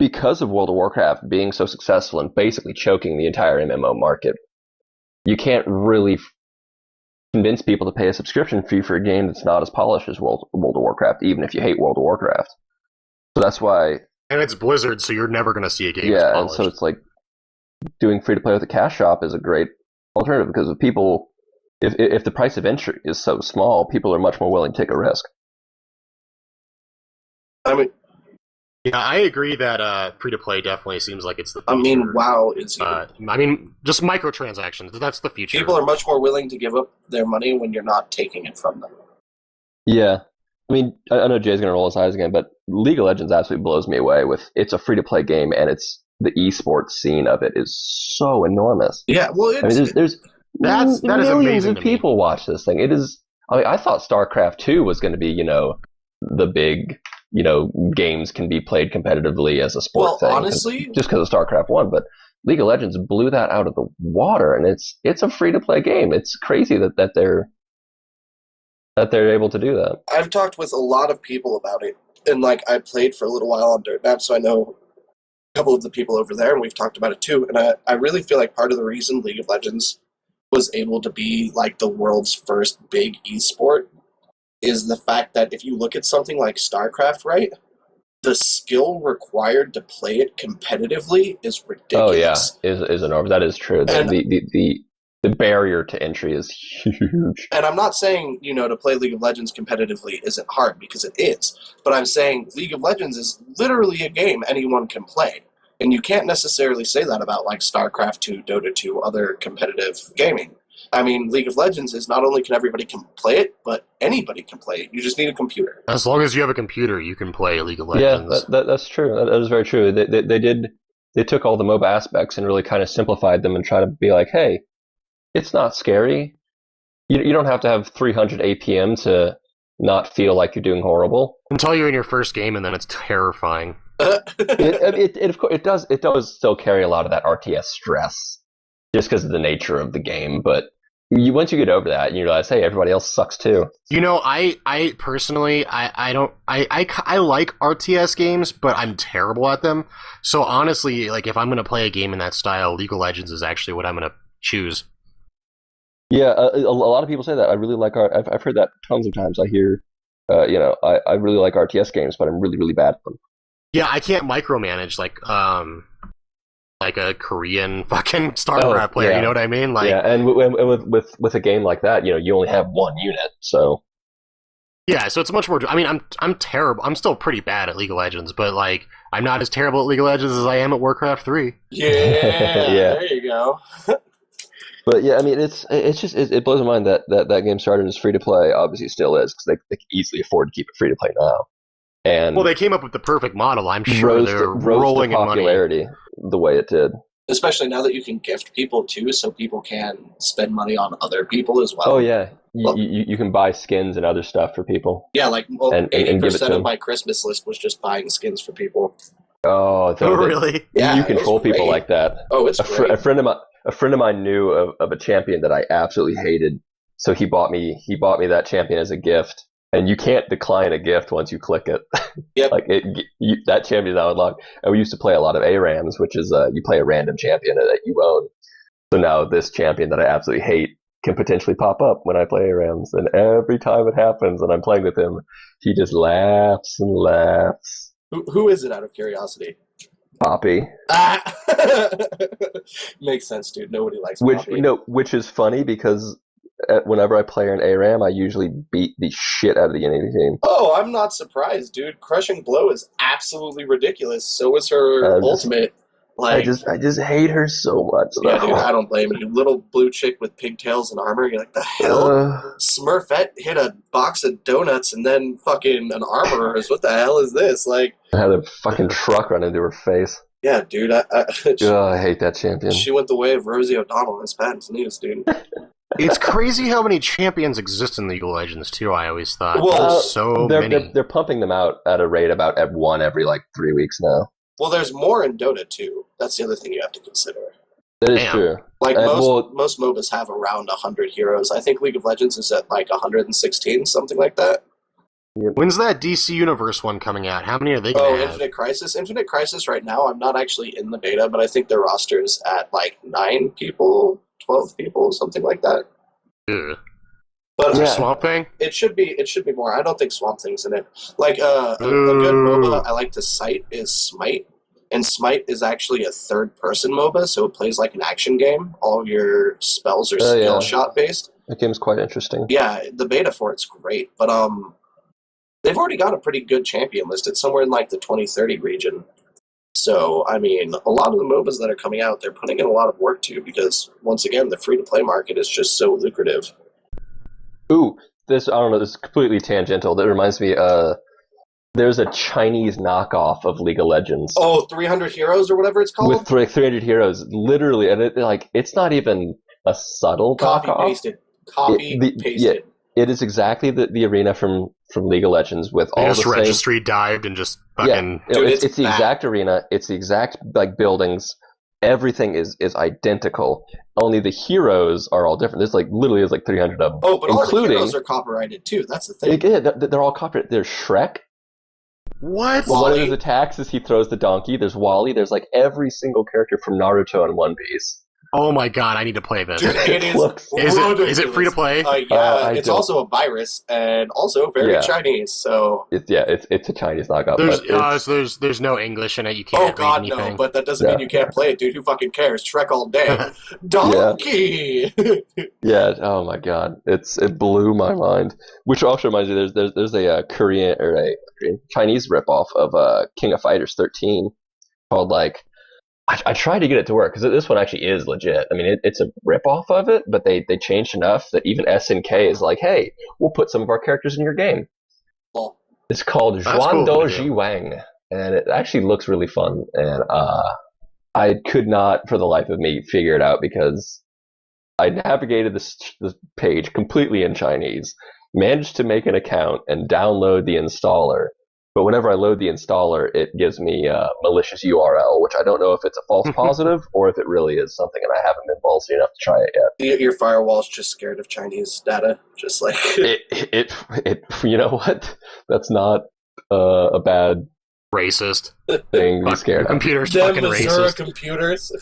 Because of World of Warcraft being so successful and basically choking the entire MMO market, you can't really convince people to pay a subscription fee for a game that's not as polished as World of Warcraft, even if you hate World of Warcraft. So that's why. And it's Blizzard, so you're never going to see a game. Yeah, and so it's like doing free to play with a cash shop is a great alternative because people. If the price of entry is so small, people are much more willing to take a risk. I mean, yeah, I agree that free to play definitely seems like it's the future. I mean, WoW is. I mean, just microtransactions. That's the future. People are much more willing to give up their money when you're not taking it from them. Yeah, I mean, I know Jay's gonna roll his eyes again, but League of Legends absolutely blows me away. It's a free to play game, and it's the esports scene of it is so enormous. Yeah, well, I mean, there's that is millions amazing of people watch this thing. It is. I mean, I thought StarCraft 2 was going to be, the big, games can be played competitively as a sport thing. Honestly, just because of StarCraft 1, but League of Legends blew that out of the water, and it's a free to play game. It's crazy that they're able to do that. I've talked with a lot of people about it, and I played for a little while on Dirtmap, so I know a couple of the people over there, and we've talked about it too. And I really feel like part of the reason League of Legends was able to be the world's first big esport is the fact that if you look at something like StarCraft, right, the skill required to play it competitively is ridiculous. Oh yeah, is enormous. That is true. The barrier to entry is huge. And I'm not saying, to play League of Legends competitively isn't hard, because it is. But I'm saying League of Legends is literally a game anyone can play. And you can't necessarily say that about StarCraft 2, Dota 2, other competitive gaming. I mean, League of Legends is not only can everybody can play it, but anybody can play it. You just need a computer. As long as you have a computer, you can play League of Legends. Yeah, that's true. That is very true. They took all the MOBA aspects and really kind of simplified them and try to be like, hey, it's not scary. You don't have to have 300 APM to not feel like you're doing horrible. Until you're in your first game, and then it's terrifying. It does still carry a lot of that RTS stress, just because of the nature of the game. But once you get over that, you realize, hey, everybody else sucks too. I personally, I like RTS games, but I'm terrible at them. So honestly, if I'm gonna play a game in that style, League of Legends is actually what I'm gonna choose. Yeah, a lot of people say that. I really like art. I've heard that tons of times. I hear, I really like RTS games, but I'm really, really bad at them. Yeah, I can't micromanage like a Korean fucking StarCraft player. Yeah. You know what I mean? And with a game like that, you only have one unit, so. Yeah, so it's much more. I mean, I'm terrible. I'm still pretty bad at League of Legends, but I'm not as terrible at League of Legends as I am at Warcraft 3. Yeah, yeah. There you go. But yeah, I mean, it blows my mind that game started as free to play. Obviously, it still is, because they can easily afford to keep it free to play now. And they came up with the perfect model. I'm sure they're rolling in popularity the way it did. Especially now that you can gift people too, so people can spend money on other people as well. Oh yeah, you can buy skins and other stuff for people. Yeah, 80% of my Christmas list was just buying skins for people. Oh, really? Yeah, you control people like that. Oh, it's great. A friend of mine knew of a champion that I absolutely hated, so he bought me that champion as a gift. And you can't decline a gift once you click it. Yep. That champion is now unlocked. And we used to play a lot of ARAMs, which is you play a random champion that you own. So now this champion that I absolutely hate can potentially pop up when I play ARAMs. And every time it happens and I'm playing with him, he just laughs and laughs. Who is it, out of curiosity? Poppy. Makes sense, dude. Nobody likes Poppy. Which is funny because whenever I play an ARAM, I usually beat the shit out of the enemy team. Oh, I'm not surprised, dude. Crushing Blow is absolutely ridiculous. So is her ultimate. Like, I just hate her so much. yeah, dude, Though. I don't blame you. Little blue chick with pigtails and armor. You're like, the hell? Uh, Smurfette hit a box of donuts and then fucking an armorer's. What the hell is this? Like, had a fucking truck run into her face. yeah, dude. I hate that champion. She went the way of Rosie O'Donnell in Spanish news, dude. It's crazy how many champions exist in League of Legends too. I always thought Well, there's so many. They're pumping them out at a rate about at one every like 3 weeks now. Well, there's more in Dota too. That's the other thing you have to consider. That is Damn. true. Like And, most MOBAs have around 100 heroes. I think League of Legends is at like 116, something like that. When's that DC Universe one coming out? How many are they Oh, going to have? Infinite Crisis. Infinite Crisis right now, I'm not actually in the beta, but I think their roster's at like 9 people, 12 people, something like that. Ugh. But Yeah. Swamp Thing? it should be more. I don't think Swamp Thing's in it. Like a good MOBA I like to cite is Smite. And Smite is actually a third-person MOBA, so it plays like an action game. All of your spells are skill shot based. That game's quite interesting. Yeah, the beta for it's great, but they've already got a pretty good champion list. It's somewhere in like the 2030 region. So, I mean, a lot of the MOBAs that are coming out, they're putting in a lot of work too, because once again, the free-to-play market is just so lucrative. Ooh, this is completely tangential. That reminds me, there's a Chinese knockoff of League of Legends. Oh, 300 Heroes or whatever it's called? With 300 heroes, literally, and it's not even a subtle knockoff. Copy-pasted. Copy-pasted. It is exactly the arena from League of Legends with all the Just same. registry dived and just fucking. Yeah, Dude, it's the exact arena. It's the exact like buildings. Everything is identical. Only the heroes are all different. There's like literally 300 of them. Oh, but all the including heroes are copyrighted too. That's the thing. yeah, they're all copyrighted. There's Shrek. What? One of his attacks is he throws the donkey. There's Wally. There's like every single character from Naruto and One Piece. Oh my god, I need to play this. Dude, it is. Is it free to play? Yeah, it's also a virus and also very Yeah. Chinese. So It's a Chinese knockoff. but There's no English in it. You oh can't god, read anything. no! But that doesn't mean you can't play it, dude. Who fucking cares? Shrek all day. Donkey. yeah. Oh my god, it blew my mind. Which also reminds me, there's a Korean or a Chinese ripoff of King of Fighters 13 called like. I tried to get it to work because this one actually is legit. I mean, it's a ripoff of it, but they changed enough that even SNK is like, hey, we'll put some of our characters in your game. Well, It's called That's Zhuan cool, Do yeah. Ji Wang, and it actually looks really fun. And I could not, for the life of me, figure it out because I navigated this page completely in Chinese, managed to make an account and download the installer. But whenever I load the installer, it gives me a malicious URL, which I don't know if it's a false positive or if it really is something, and I haven't been ballsy enough to try it yet. your firewall's just scared of Chinese data, just like It you know what? That's not a bad Racist. thing to be scared Your of. computer's them fucking Missouri racist. computers.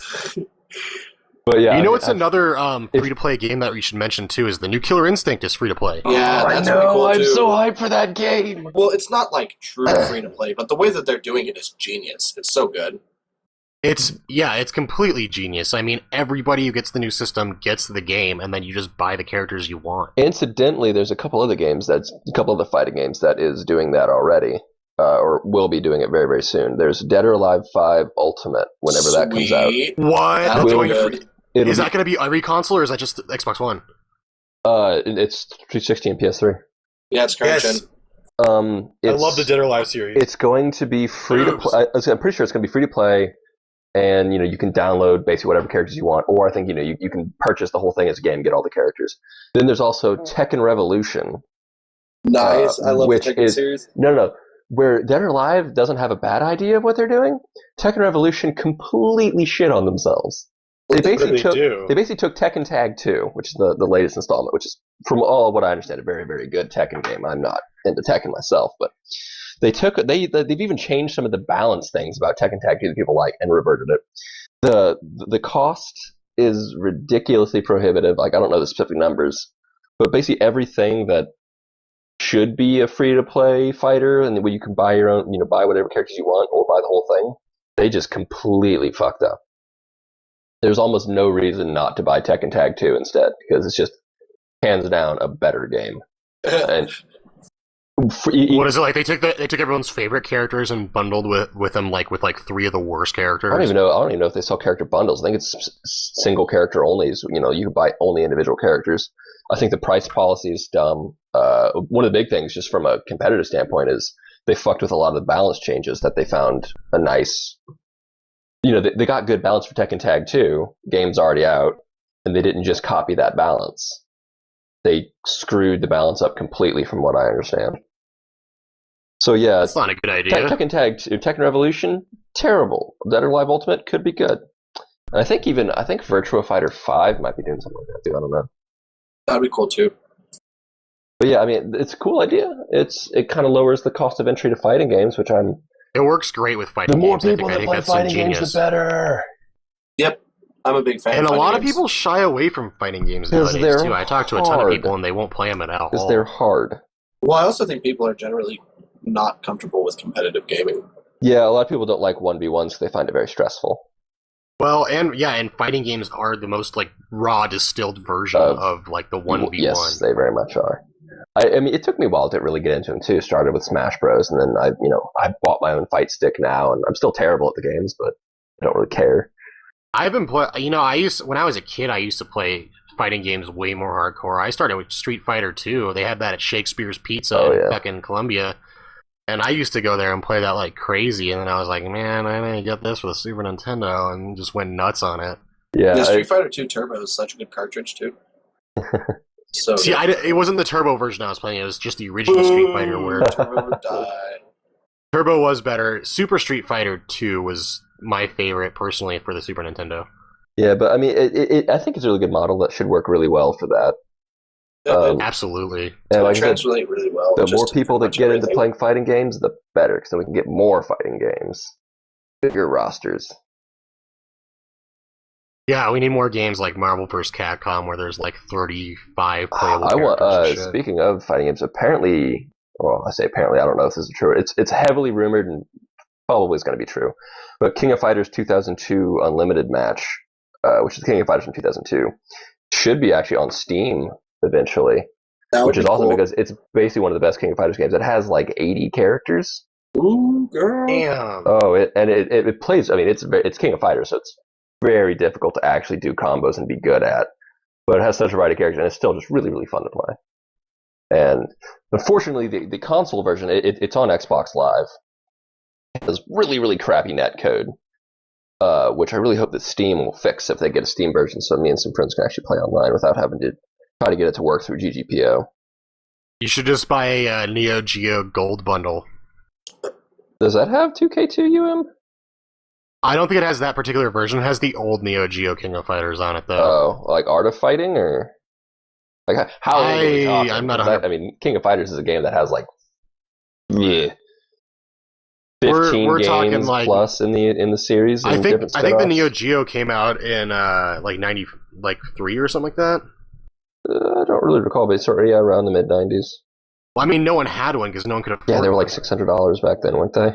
But yeah, You know what's another free-to-play game that we should mention too is the new Killer Instinct is free-to-play. Yeah, I that's know. pretty cool I'm too. so hyped for that game. Well, it's not like true free to play, but the way that they're doing it is genius. It's so good. It's completely genius. I mean, everybody who gets the new system gets the game, and then you just buy the characters you want. Incidentally, there's a couple other fighting games that is doing that already, or will be doing it very, very soon. There's Dead or Alive 5 Ultimate, whenever that comes out. Sweet. What? That'll That's be going good. free. Is that going to be every console, or is that just Xbox One? It's 360 and PS3. Yeah, it's current gen. I love the Dead or Alive series. It's going to be free to play. I'm pretty sure it's going to be free to play, and you can download basically whatever characters you want, or I think you can purchase the whole thing as a game and get all the characters. Then there's also Tekken Revolution. Nice. I love the which Tekken series. No. Where Dead or Alive doesn't have a bad idea of what they're doing, Tekken Revolution completely shit on themselves. They basically took Tekken Tag 2, which is the latest installment, which is, from all what I understand, a very, very good Tekken game. I'm not into Tekken myself, but they've even changed some of the balance things about Tekken Tag 2 that people like and reverted it. The cost is ridiculously prohibitive. Like, I don't know the specific numbers, but basically everything that should be a free-to-play fighter, and where you can buy your own, buy whatever characters you want or buy the whole thing, they just completely fucked up. There's almost no reason not to buy Tekken Tag 2 instead, because it's just hands down a better game. And What is it like? They took everyone's favorite characters and bundled with them with three of the worst characters. I don't even know if they sell character bundles. I think it's single character only. So, you can buy only individual characters. I think the price policy is dumb. One of the big things, just from a competitive standpoint, is they fucked with a lot of the balance changes that they found a nice. They got good balance for Tekken Tag 2. Game's already out, and they didn't just copy that balance. They screwed the balance up completely, from what I understand. So yeah, that's not a good idea. Tekken Tag 2, Tekken Revolution, terrible. Dead or Alive Ultimate could be good. And I think Virtua Fighter 5 might be doing something like that too. I don't know. That'd be cool too. But yeah, I mean, it's a cool idea. It kind of lowers the cost of entry to fighting games, which It works great with fighting games. The more people that play fighting games, the better. Yep. I'm a big fan. And of a lot games. of people shy away from fighting games nowadays too. I talk to a ton of people and they won't play them at all. Because they're hard. Well, I also think people are generally not comfortable with competitive gaming. Yeah, a lot of people don't like 1v1s because they find it very stressful. Well, and fighting games are the most raw distilled version of the 1v1. Yes, they very much are. I mean, it took me a while to really get into them too. Started with Smash Bros, and then I bought my own fight stick now, and I'm still terrible at the games, but I don't really care. I've been when I was a kid, I used to play fighting games way more hardcore. I started with Street Fighter 2. They had that at Shakespeare's Pizza in fucking Columbia. And I used to go there and play that like crazy, and then I was like, man, I didn't get this for the Super Nintendo, and just went nuts on it. Yeah, the Street Fighter 2 Turbo is such a good cartridge, too. So see, it wasn't the Turbo version I was playing, it was just the original Street Fighter where Turbo would die. Turbo was better. Super Street Fighter 2 was my favorite, personally, for the Super Nintendo. Yeah, but I mean, I think it's a really good model that should work really well for that. Absolutely. And like translate really well. The more people that get into playing fighting games, the better, because then we can get more fighting games. Bigger rosters. Yeah, we need more games like Marvel vs. Capcom, where there's like 35 playable characters. Speaking of fighting games, apparently, well, I say apparently, I don't know if this is true. It's heavily rumored and probably is going to be true. But King of Fighters 2002 Unlimited match, which is King of Fighters from 2002, should be actually on Steam eventually, which is awesome because it's basically one of the best King of Fighters games. It has like 80 characters. Ooh, girl! Damn. Oh, it plays. I mean, it's King of Fighters, so it's very difficult to actually do combos and be good at. But it has such a variety of characters, and it's still just really, really fun to play. And unfortunately, the console version, it's on Xbox Live. It has really, really crappy netcode, which I really hope that Steam will fix if they get a Steam version, so me and some friends can actually play online without having to try to get it to work through GGPO. You should just buy a Neo Geo Gold bundle. Does that have 2K2 I don't think it has that particular version. It has the old Neo Geo King of Fighters on it, though. Oh, like Art of Fighting, or like how? I'm not. I mean, King of Fighters is a game that has like 15 we're games talking like plus in the series. I think the Neo Geo came out in like 93 or something like that. I don't really recall, but it's sort of around the mid 90s. Well, I mean, no one had one because no one could afford. Yeah, they were like $600 back then, weren't they?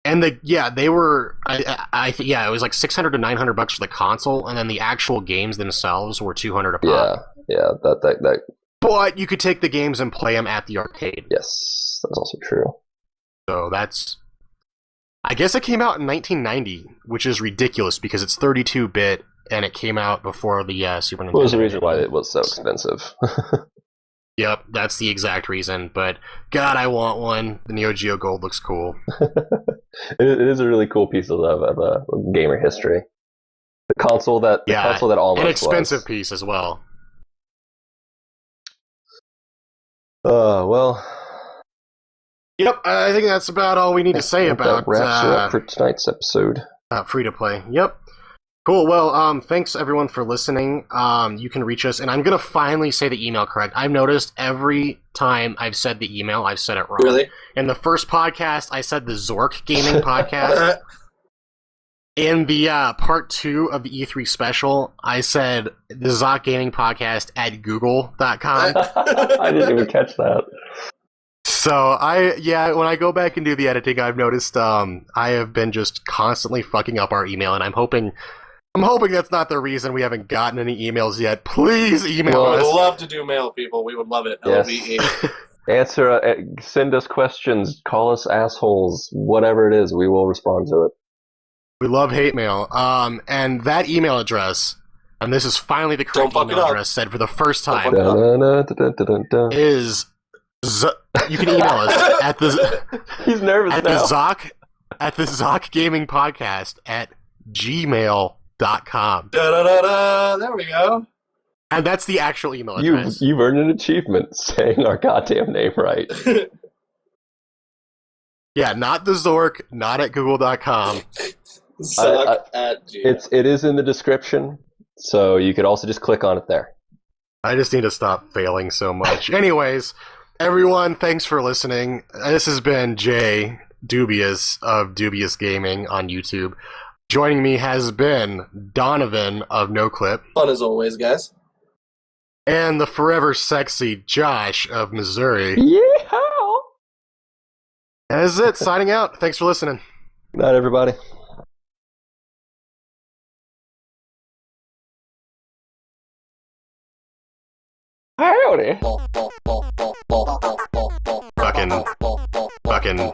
And they were. It was like $600 to $900 for the console, and then the actual games themselves were $200 a pop. Yeah, that. But you could take the games and play them at the arcade. Yes, that's also true. So that's. I guess it came out in 1990, which is ridiculous because it's 32-bit and it came out before the Super Nintendo. What was the reason why it was so expensive? Yep, that's the exact reason. But God, I want one. The Neo Geo Gold looks cool. It is a really cool piece of gamer history. The console that almost an expensive was. Piece as well. Well. Yep, I think that's about all we need to say about that wraps it up for tonight's episode. Free to play. Yep. Cool. Well, thanks everyone for listening. You can reach us, and I'm gonna finally say the email correct. I've noticed every time I've said the email, I've said it wrong. Really? In the first podcast, I said the Zock Gaming podcast. In the part 2 of the E3 special, I said the Zock Gaming podcast at google.com. I didn't even catch that. So when I go back and do the editing, I've noticed I have been just constantly fucking up our email, and I'm hoping that's not the reason we haven't gotten any emails yet. Please email us. We'd love to do mail, people. We would love it. Yes. LVE. Send us questions, call us assholes, whatever it is, we will respond to it. We love hate mail. And that email address, and this is finally the correct email address said for the first time, is you can email us at the He's nervous at now. the Zock Gaming Podcast at gmail.com. There we go. And that's the actual email address. You've earned an achievement saying our goddamn name right. Yeah, not the Zork, not at google.com. Zock at Gmail. It is in the description, so you could also just click on it there. I just need to stop failing so much. Anyways, everyone, thanks for listening. This has been Jay Dubious of Dubious Gaming on YouTube. Joining me has been Donovan of NoClip. Fun as always, guys. And the forever sexy Josh of Missouri. Yeehaw! That is it. Signing out. Thanks for listening. Good night, everybody. Howdy. Fucking